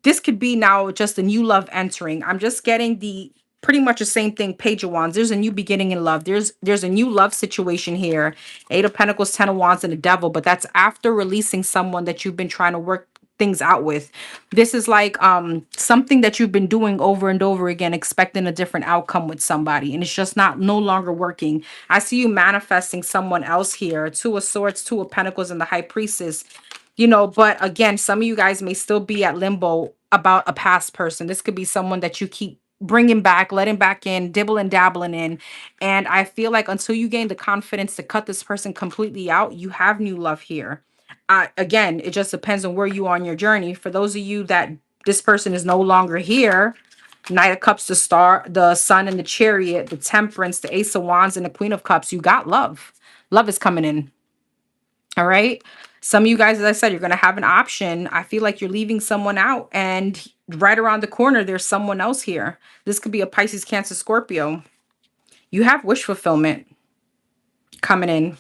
this could be now just a new love entering. I'm just getting the pretty much the same thing. Page of Wands. There's a new beginning in love. There's a new love situation here. Eight of Pentacles, Ten of Wands, and the Devil. But that's after releasing someone that you've been trying to work things out with. This is like something that you've been doing over and over again, expecting a different outcome with somebody, and it's just not no longer working. I see you manifesting someone else here. Two of Swords, Two of Pentacles, and the High Priestess. But again, some of you guys may still be at limbo about a past person. This could be someone that you keep bringing back, letting back in, dibbling, dabbling in. And I feel like until you gain the confidence to cut this person completely out, you have new love here. Again, it just depends on where you are on your journey. For those of you that this person is no longer here, Knight of Cups, the Star, the Sun, and the Chariot, the Temperance, the Ace of Wands, and the Queen of Cups, you got love. Love is coming in. All right. Some of you guys, as I said, you're going to have an option. I feel like you're leaving someone out, and right around the corner, there's someone else here. This could be a Pisces, Cancer, Scorpio. You have wish fulfillment coming in.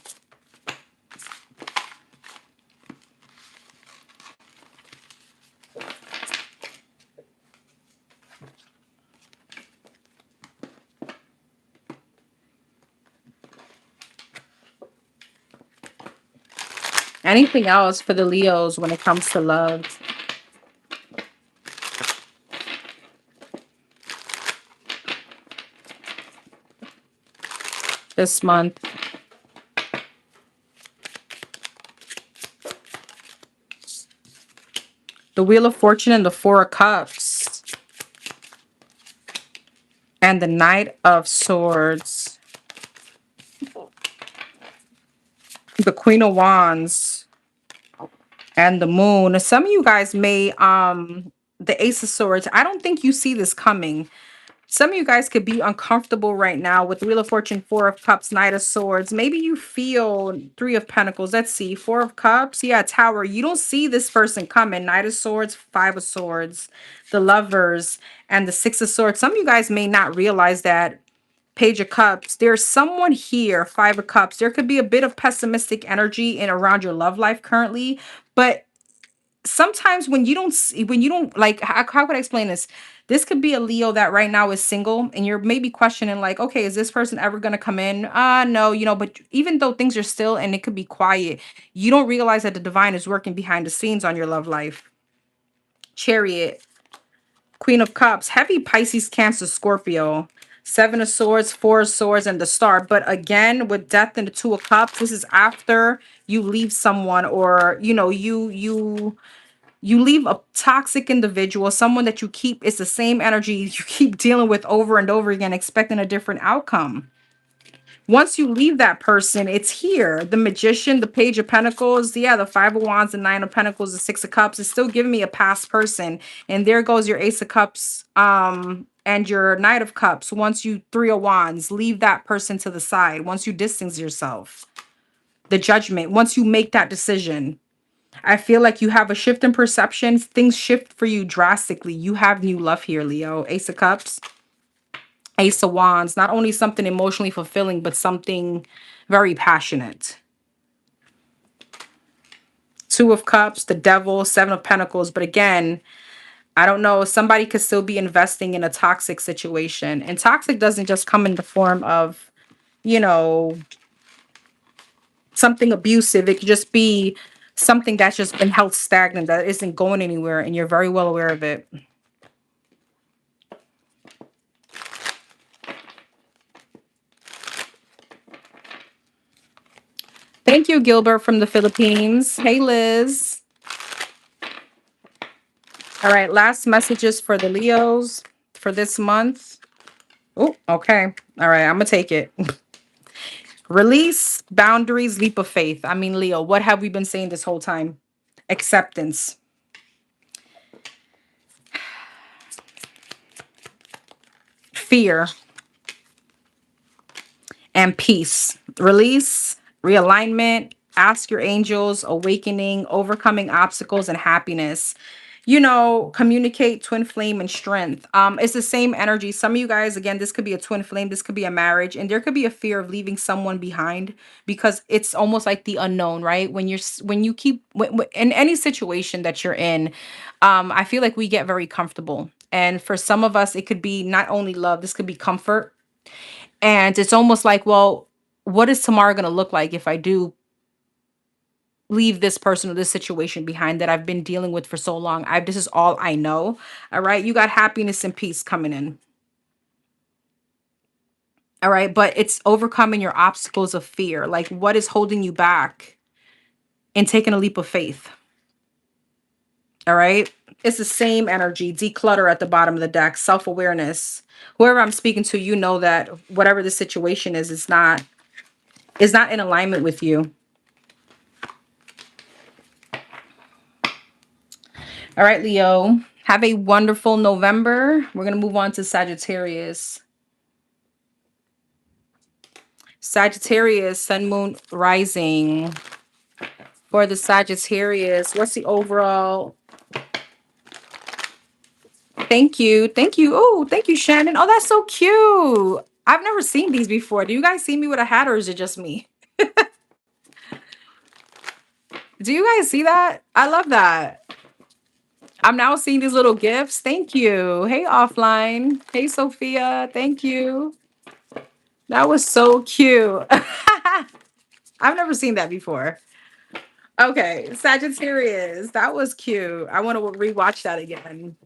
Anything else for the Leos when it comes to love? This month. The Wheel of Fortune and the Four of Cups. And the Knight of Swords. The Queen of Wands. And the Moon. Some of you guys may, the Ace of Swords. I don't think you see this coming. Some of you guys could be uncomfortable right now with Wheel of Fortune, Four of Cups, Knight of Swords. Maybe you feel Three of Pentacles. Let's see. Four of Cups. Yeah, Tower. You don't see this person coming. Knight of Swords, Five of Swords, the Lovers, and the Six of Swords. Some of you guys may not realize that. Page of Cups. There's someone here, Five of Cups. There could be a bit of pessimistic energy in around your love life currently, but sometimes when you don't like, how could I explain this? This could be a Leo that right now is single, and you're maybe questioning like, okay, is this person ever going to come in? No, but even though things are still and it could be quiet, you don't realize that the divine is working behind the scenes on your love life. Chariot, Queen of Cups, heavy Pisces, Cancer, Scorpio, Seven of Swords, Four of Swords, and the Star. But again, with Death and the Two of Cups, this is after you leave someone, or you leave a toxic individual, someone that you keep, it's the same energy you keep dealing with over and over again, expecting a different outcome. Once you leave that person, it's here. The Magician, the Page of Pentacles, yeah, the Five of Wands, the Nine of Pentacles, the Six of Cups. It's still giving me a past person. And there goes your Ace of Cups, and your Knight of Cups. Once you Three of Wands, leave that person to the side. Once you distance yourself. The Judgment, once you make that decision. I feel like you have a shift in perceptions. Things shift for you drastically. You have new love here, Leo. Ace of Cups, Ace of Wands. Not only something emotionally fulfilling, but something very passionate. Two of Cups, the Devil, Seven of Pentacles. But again, I don't know. Somebody could still be investing in a toxic situation. And toxic doesn't just come in the form of, you know, something abusive. It could just be something that's just been held stagnant, that isn't going anywhere, and you're very well aware of it. Thank you, Gilbert from the Philippines. Hey, Liz. All right, last messages for the Leos for this month. Oh, okay. All right, I'm gonna take it. Release, boundaries, leap of faith. I mean, Leo, what have we been saying this whole time? Acceptance, fear, and peace. Release, realignment, ask your angels, awakening, overcoming obstacles, and happiness. You know, communicate, twin flame, and strength. It's the same energy. Some of you guys, again, this could be a twin flame, this could be a marriage, and there could be a fear of leaving someone behind because it's almost like the unknown, right? When you keep in any situation that you're in, I feel like we get very comfortable. And for some of us, it could be not only love, this could be comfort. And it's almost like, well, what is tomorrow going to look like if I do leave this person or this situation behind that I've been dealing with for so long? This is all I know. All right. You got happiness and peace coming in. All right. But it's overcoming your obstacles of fear. Like, what is holding you back and taking a leap of faith? All right. It's the same energy. Declutter at the bottom of the deck. Self-awareness. Whoever I'm speaking to, you know that whatever the situation is, it's not in alignment with you. All right, Leo, have a wonderful November. We're going to move on to Sagittarius. Sagittarius, Sun, Moon, Rising. For the Sagittarius, what's the overall? Thank you. Thank you. Oh, thank you, Shannon. Oh, that's so cute. I've never seen these before. Do you guys see me with a hat or is it just me? Do you guys see that? I love that. I'm now seeing these little gifts. Thank you. Hey, offline. Hey, Sophia. Thank you. That was so cute. I've never seen that before. Okay, Sagittarius. That was cute. I want to rewatch that again.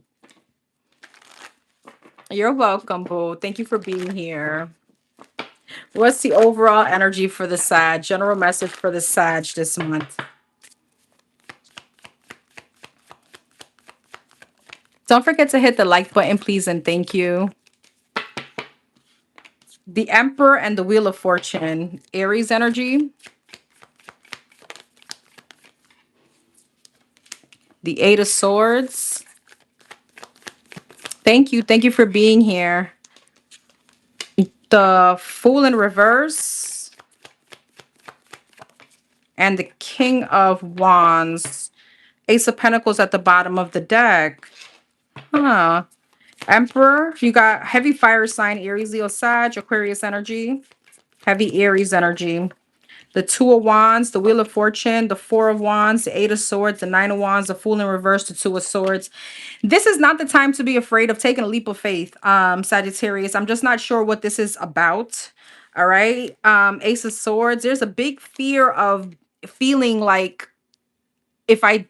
You're welcome, Boo. Thank you for being here. What's the overall energy for the Sag? General message for the Sag this month. Don't forget to hit the like button, please, and thank you. The Emperor and the Wheel of Fortune. Aries energy. The Eight of Swords. Thank you. Thank you for being here. The Fool in reverse. And the King of Wands. Ace of Pentacles at the bottom of the deck. Huh. Emperor. You got heavy fire sign, Aries, Leo, Sag, Aquarius energy. Heavy Aries energy. The Two of Wands, the Wheel of Fortune, the Four of Wands, the Eight of Swords, the Nine of Wands, the Fool in reverse, the Two of Swords. This is not the time to be afraid of taking a leap of faith, Sagittarius. I'm just not sure what this is about. All right. Ace of Swords. There's a big fear of feeling like if I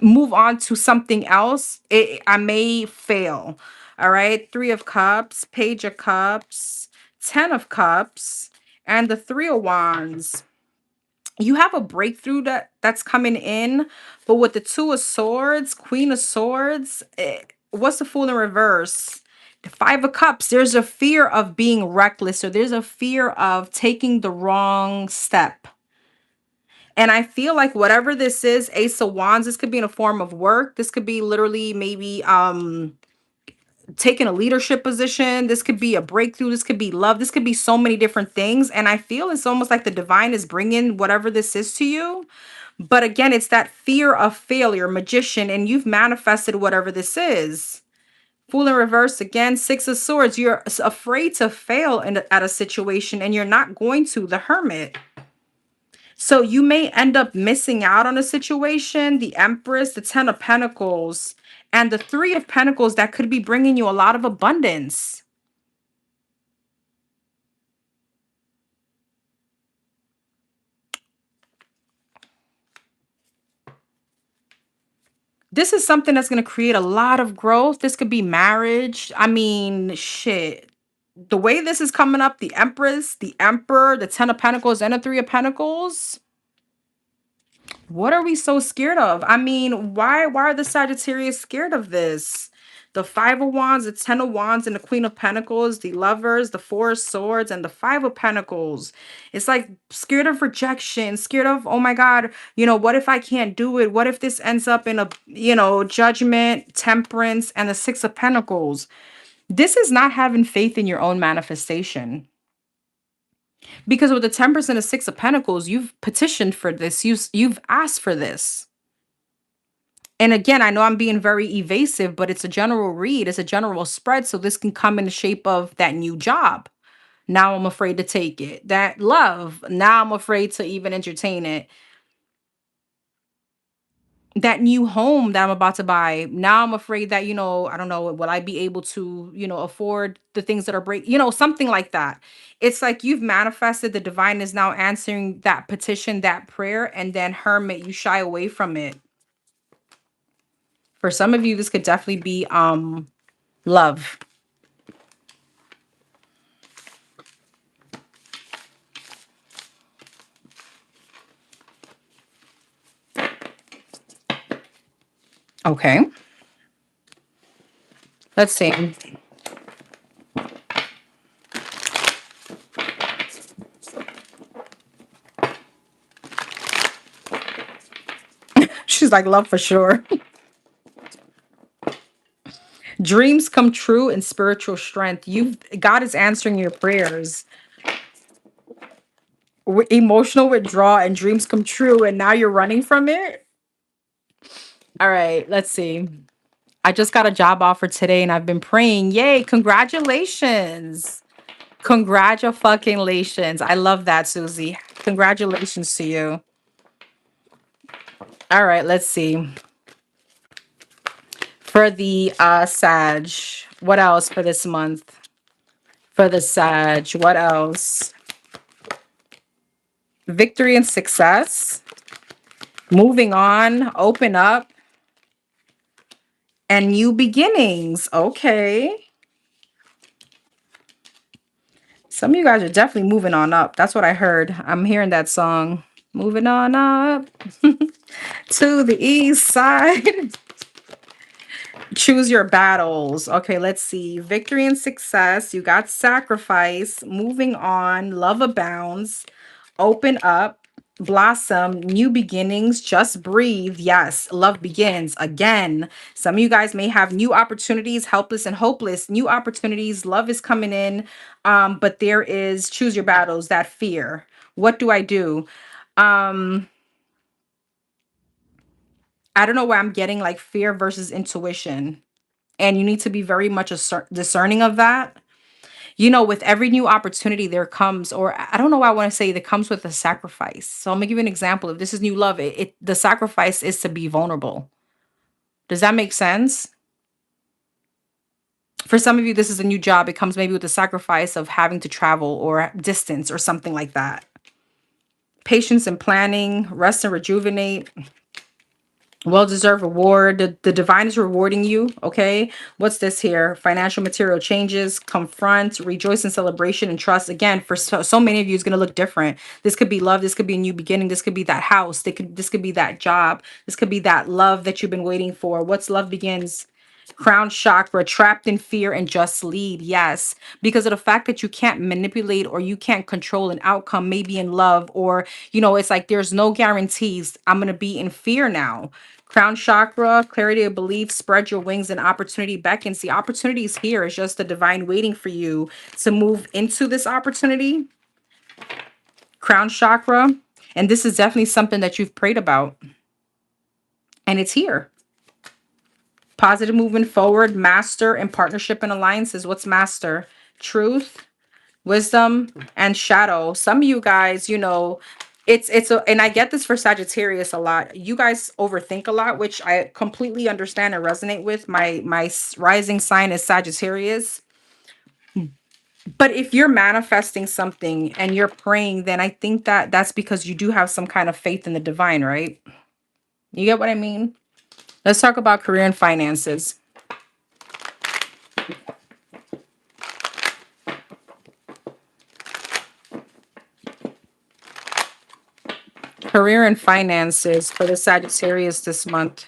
move on to something else, I may fail. All right. Three of Cups, Page of Cups, 10 of Cups, and the Three of Wands. You have a breakthrough that's coming in, but with the Two of Swords, Queen of Swords, what's the Fool in reverse? The Five of Cups. There's a fear of being reckless, or there's a fear of taking the wrong step. And I feel like whatever this is, Ace of Wands, this could be in a form of work. This could be literally maybe taking a leadership position. This could be a breakthrough. This could be love. This could be so many different things. And I feel it's almost like the divine is bringing whatever this is to you. But again, it's that fear of failure, magician, and you've manifested whatever this is. Fool in reverse again, Six of Swords. You're afraid to fail at a situation and you're not going to. The Hermit. So you may end up missing out on a situation. The Empress, the Ten of Pentacles, and the Three of Pentacles that could be bringing you a lot of abundance. This is something that's going to create a lot of growth. This could be marriage. I mean, shit. The way this is coming up, the Empress, the Emperor, the Ten of Pentacles, and the Three of Pentacles. What are we so scared of? I mean, why are the Sagittarius scared of this? The Five of Wands, the Ten of Wands, and the Queen of Pentacles, the Lovers, the Four of Swords, and the Five of Pentacles. It's like scared of rejection, scared of, oh my God, what if I can't do it? What if this ends up in a, judgment, temperance, and the Six of Pentacles? This is not having faith in your own manifestation. Because with the Temperance and the Six of Pentacles, you've petitioned for this. You've asked for this. And again, I know I'm being very evasive, but it's a general read, it's a general spread. So this can come in the shape of that new job. Now I'm afraid to take it. That love. Now I'm afraid to even entertain it. That new home that I'm about to buy. Now I'm afraid that, I don't know, will I be able to, afford the things that are something like that. It's like you've manifested, the divine is now answering that petition, that prayer, and then hermit, you shy away from it. For some of you, this could definitely be love. Okay. Let's see. She's like, love for sure. Dreams come true and spiritual strength. God is answering your prayers. Emotional withdrawal and dreams come true, and now you're running from it. All right, let's see. I just got a job offer today and I've been praying. Yay, congratulations. Congratulations. I love that, Susie. Congratulations to you. All right, let's see. For the Sag, what else for this month? For the Sag, what else? Victory and success. Moving on, open up, and new beginnings. Okay. Some of you guys are definitely moving on up. That's what I heard. I'm hearing that song. Moving on up to the east side. Choose your battles. Okay, let's see. Victory and success. You got sacrifice. Moving on. Love abounds. Open up. Blossom. New beginnings. Just breathe. Yes, love begins again. Some of you guys may have new opportunities. Helpless and hopeless. New opportunities. Love is coming in. But there is choose your battles. That fear. What do I do? I don't know why I'm getting like fear versus intuition. And you need to be very much discerning of that. With every new opportunity there comes, or I don't know why I want to say that comes with a sacrifice. So I'm gonna give you an example. If this is new love, the sacrifice is to be vulnerable. Does that make sense? For some of you, this is a new job. It comes maybe with the sacrifice of having to travel or distance or something like that. Patience and planning, rest and rejuvenate. Well-deserved reward. The divine is rewarding you. Okay. What's this here? Financial material changes, confront, rejoice in celebration and trust. Again, for so many of you, it's going to look different. This could be love. This could be a new beginning. This could be that house. This could be that job. This could be that love that you've been waiting for. What's love begins? Crown chakra, trapped in fear and just lead. Yes. Because of the fact that you can't manipulate or you can't control an outcome, maybe in love, or, it's like there's no guarantees. I'm going to be in fear now. Crown chakra, clarity of belief, spread your wings and opportunity beckons. The opportunity is here. It's just the divine waiting for you to move into this opportunity. Crown chakra. And this is definitely something that you've prayed about. And it's here. Positive movement forward, master and partnership and alliances. What's master? Truth, wisdom, and shadow. Some of you guys, and I get this for Sagittarius a lot. You guys overthink a lot, which I completely understand and resonate with. My rising sign is Sagittarius. But if you're manifesting something and you're praying, then I think that that's because you do have some kind of faith in the divine, right? You get what I mean? Let's talk about career and finances. Career and finances for the Sagittarius this month.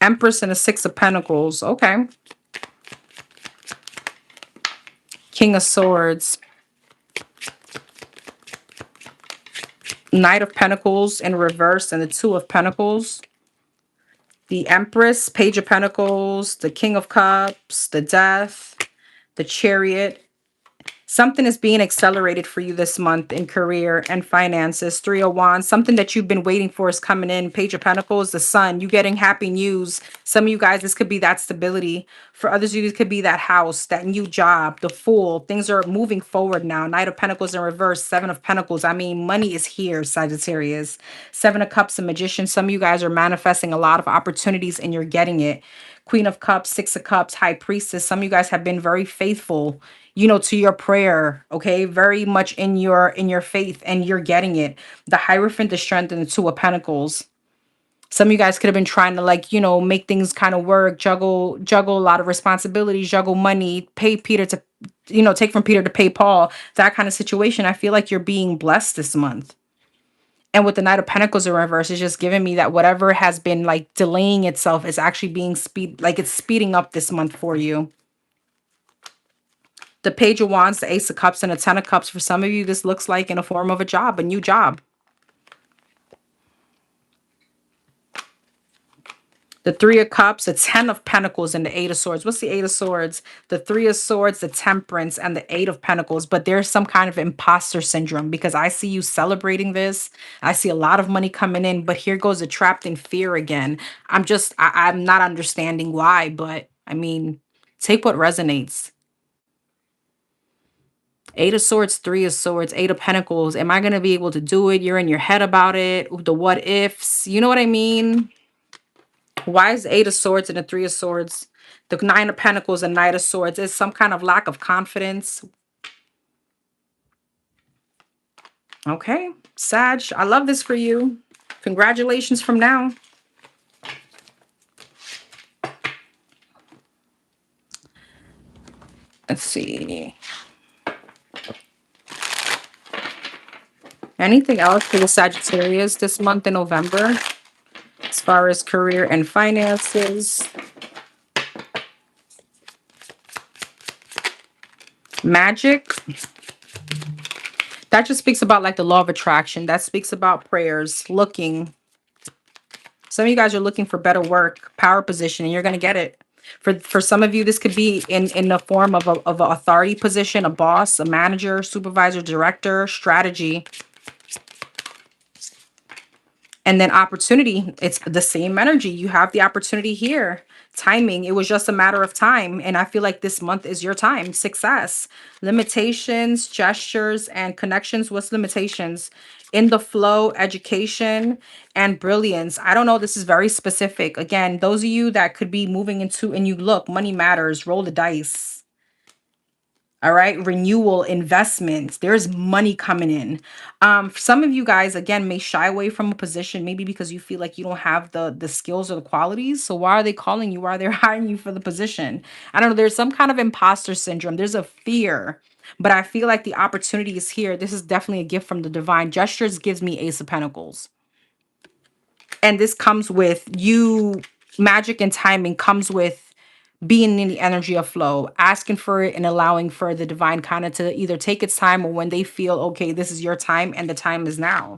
Empress and the Six of Pentacles. Okay. King of Swords. Knight of Pentacles in reverse and the Two of Pentacles. The Empress, Page of Pentacles, the King of Cups, the Death, the Chariot. Something is being accelerated for you this month in career and finances. Three of Wands, something that you've been waiting for is coming in. Page of Pentacles, the Sun, you getting happy news. Some of you guys, this could be that stability. For others of you, this could be that house, that new job, the Fool. Things are moving forward now. Knight of Pentacles in reverse, Seven of Pentacles. I mean, money is here, Sagittarius. Seven of Cups, a Magician. Some of you guys are manifesting a lot of opportunities and you're getting it. Queen of Cups, Six of Cups, High Priestess. Some of you guys have been very faithful, you know, to your prayer, okay? Very much in your faith, and you're getting it. The Hierophant, the Strength, and the Two of Pentacles. Some of you guys could have been trying to, like, you know, make things kind of work, juggle a lot of responsibilities, juggle money, pay Peter to, you know, take from Peter to pay Paul, that kind of situation. I feel like you're being blessed this month. And with the Knight of Pentacles in reverse, it's just giving me that whatever has been like delaying itself is actually being it's speeding up this month for you. The Page of Wands, the Ace of Cups, and the Ten of Cups. For some of you, this looks like in a form of a job, a new job. The Three of Cups, the Ten of Pentacles, and the Eight of Swords. What's the Eight of Swords? The Three of Swords, the Temperance, and the Eight of Pentacles. But there's some kind of imposter syndrome because I see you celebrating this. I see a lot of money coming in, but here goes the trapped in fear again. I'm not understanding why, but I mean, take what resonates. Eight of Swords, Three of Swords, Eight of Pentacles. Am I going to be able to do it? You're in your head about it. The what ifs. You know what I mean? Why is the Eight of Swords and the Three of Swords? The Nine of Pentacles and Knight of Swords is some kind of lack of confidence. Okay, Sag, I love this for you. Congratulations from now. Let's see. Anything else for the Sagittarius this month in November? As far as career and finances. Magic. That just speaks about like the law of attraction. That speaks about prayers, looking. Some of you guys are looking for better work, power position, and you're going to get it. For some of you, this could be in the form of an authority position, a boss, a manager, supervisor, director, strategy. And then opportunity, it's the same energy. You have the opportunity here. Timing, it was just a matter of time. And I feel like this month is your time. Success, limitations, gestures, and connections. What's limitations? In the flow, education, and brilliance. I don't know. This is very specific. Again, those of you that could be moving into, and you look, money matters, roll the dice. All right. Renewal, investments. There's money coming in. Some of you guys, again, may shy away from a position, maybe because you feel like you don't have the skills or the qualities. So why are they calling you? Why are they hiring you for the position? I don't know. There's some kind of imposter syndrome. There's a fear, but I feel like the opportunity is here. This is definitely a gift from the divine. Gestures gives me Ace of Pentacles. And this comes with you, magic and timing comes with being in the energy of flow, asking for it and allowing for the divine kind of to either take its time, or when they feel, okay, this is your time and the time is now.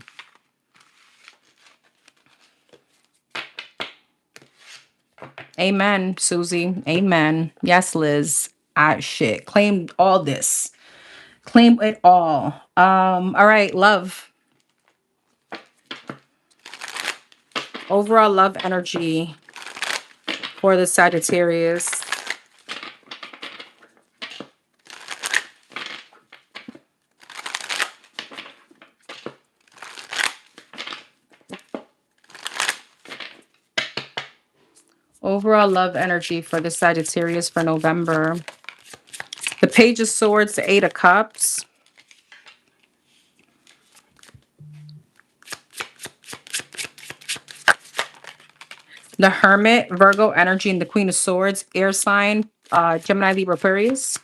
Amen, Susie. Amen. Yes, Liz. Shit. Claim all this. Claim it all. All right, love. Overall love energy for the Sagittarius. Overall love energy for the Sagittarius for November. The Page of Swords, the Eight of Cups. The Hermit, Virgo energy, and the Queen of Swords, air sign, Gemini, Libra, Aquarius.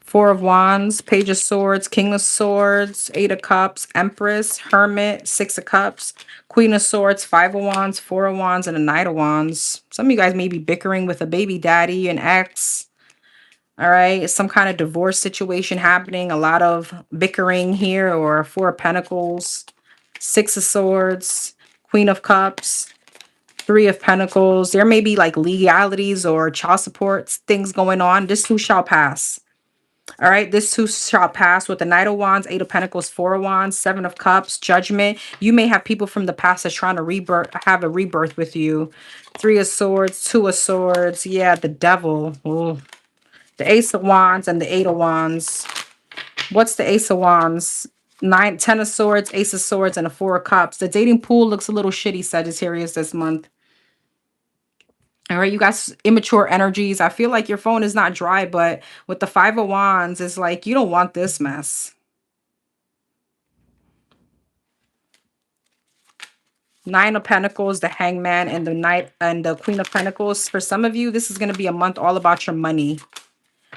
Four of Wands, Page of Swords, King of Swords, Eight of Cups, Empress, Hermit, Six of Cups, Queen of Swords, Five of Wands, Four of Wands, and a Knight of Wands. Some of you guys may be bickering with a baby daddy, an ex. All right, some kind of divorce situation happening. A lot of bickering here, or Four of Pentacles, Six of Swords, Queen of Cups, Three of Pentacles. There may be like legalities or child support things going on. This too shall pass. All right, this too shall pass with the Knight of Wands, Eight of Pentacles, Four of Wands, Seven of Cups, Judgment. You may have people from the past that's trying to have a rebirth with you. Three of Swords, Two of Swords. Yeah, the Devil. Ooh. The Ace of Wands and the Eight of Wands. What's the Ace of Wands? Ten of Swords, Ace of Swords, and a Four of Cups. The dating pool looks a little shitty, Sagittarius, this month. All right, you guys, immature energies. I feel like your phone is not dry, but with the Five of Wands, it's like you don't want this mess. Nine of Pentacles, the Hangman, and the Knight and the Queen of Pentacles. For some of you, this is going to be a month all about your money.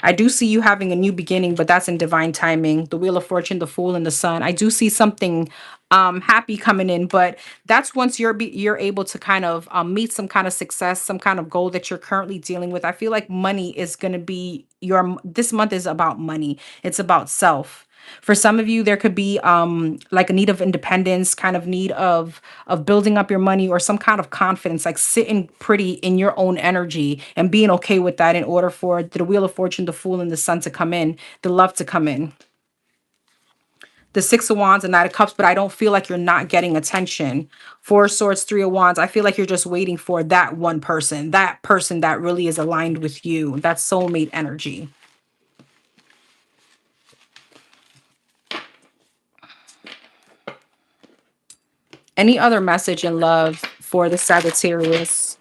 I do see you having a new beginning, but that's in divine timing. The Wheel of Fortune, the Fool, and the Sun. I do see something happy coming in, but that's once you're able to kind of meet some kind of success, some kind of goal that you're currently dealing with. I feel like money is going to be this month is about money. It's about self. For some of you, there could be like a need of independence, kind of need of building up your money, or some kind of confidence, like sitting pretty in your own energy and being okay with that in order for the Wheel of Fortune, the Fool, and the Sun to come in, the love to come in. The Six of Wands and Knight of Cups, but I don't feel like you're not getting attention. Four of Swords, Three of Wands. I feel like you're just waiting for that one person, that person that really is aligned with you. That's soulmate energy. Any other message in love for the Sagittarius?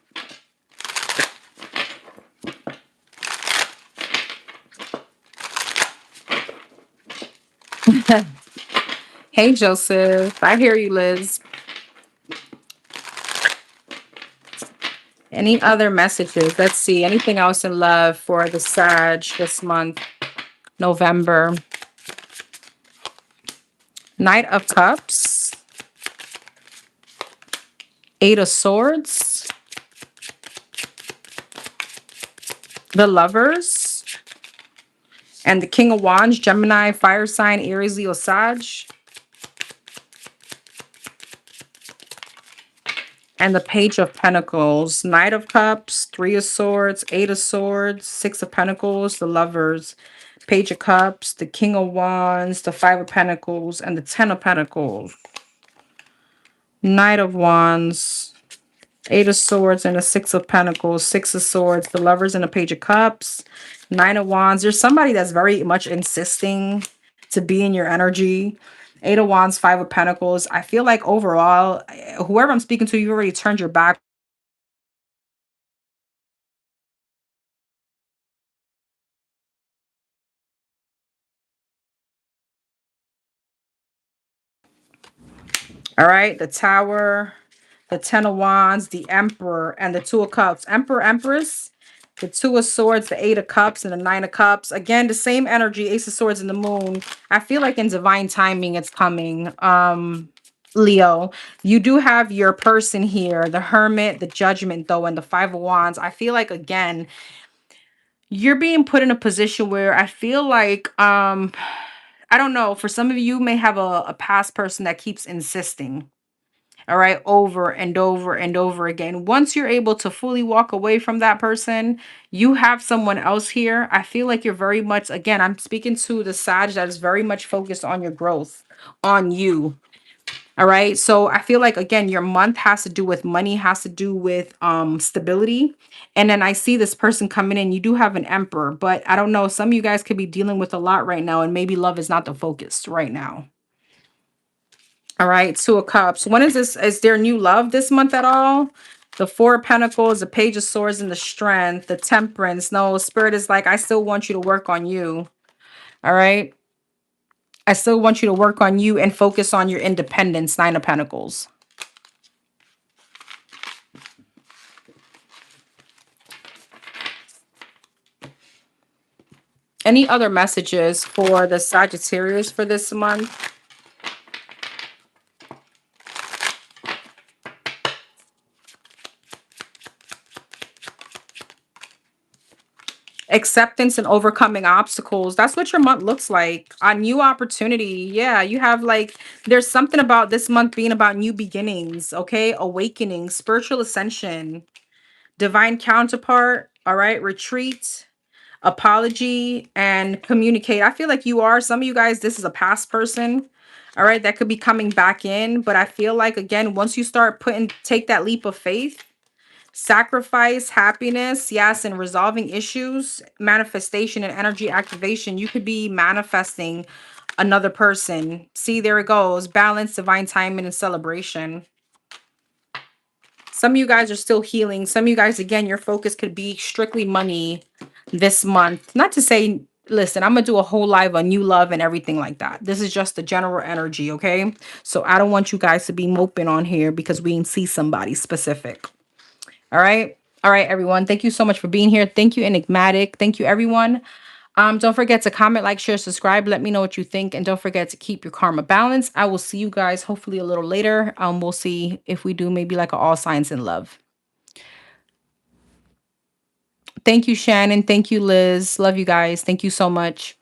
Hey, Joseph. I hear you, Liz. Any other messages? Let's see. Anything else in love for the Sag this month, November? Knight of Cups. Eight of Swords. The Lovers. And the King of Wands, Gemini, Fire sign, Aries, Leo, Sag. And the Page of Pentacles, Knight of Cups, Three of Swords, Eight of Swords, Six of Pentacles, the Lovers, Page of Cups, the King of Wands, the Five of Pentacles, and the Ten of Pentacles. Knight of Wands, Eight of Swords, and the Six of Pentacles, Six of Swords, the Lovers, and the Page of Cups, Nine of Wands. There's somebody that's very much insisting to be in your energy. Eight of Wands, Five of Pentacles. I feel like overall, whoever I'm speaking to, you already turned your back. All right, the Tower, the Ten of Wands, the Emperor, and the Two of Cups. Emperor, Empress, the Two of Swords, the Eight of Cups, and the Nine of Cups. Again, the same energy, Ace of Swords and the Moon. I feel like in divine timing it's coming. Leo, you do have your person here, the Hermit, the Judgment, though, and the Five of Wands. I feel like, again, you're being put in a position where I feel like, I don't know, for some of you may have a past person that keeps insisting, all right, over and over and over again. Once you're able to fully walk away from that person, you have someone else here. I feel like you're very much, again, I'm speaking to the Sag that is very much focused on your growth, on you. All right. So I feel like, again, your month has to do with money, has to do with stability. And then I see this person coming in. You do have an Emperor, but I don't know. Some of you guys could be dealing with a lot right now, and maybe love is not the focus right now. All right, Two of Cups. When is this? Is there new love this month at all? The Four of Pentacles, the Page of Swords, and the Strength, the Temperance. No, Spirit is like, I still want you to work on you. All right. I still want you to work on you and focus on your independence. Nine of Pentacles. Any other messages for the Sagittarius for this month? Acceptance and overcoming obstacles. That's what your month looks like. A new opportunity. Yeah, you have like, there's something about this month being about new beginnings, okay? Awakening, spiritual ascension, divine counterpart, all right? Retreat, apology, and communicate. I feel like some of you guys, this is a past person, all right? That could be coming back in. But I feel like, again, once you start take that leap of faith, sacrifice, happiness, yes, and resolving issues, manifestation and energy activation. You could be manifesting another person. See, there it goes. Balance, divine timing, and celebration. Some of you guys are still healing. Some of you guys, again, your focus could be strictly money this month. Not to say, listen, I'm going to do a whole live on new love and everything like that. This is just the general energy, okay? So I don't want you guys to be moping on here because we didn't see somebody specific. All right. All right, everyone. Thank you so much for being here. Thank you, Enigmatic. Thank you, everyone. Don't forget to comment, like, share, subscribe. Let me know what you think. And don't forget to keep your karma balanced. I will see you guys hopefully a little later. We'll see if we do maybe like a all signs in love. Thank you, Shannon. Thank you, Liz. Love you guys. Thank you so much.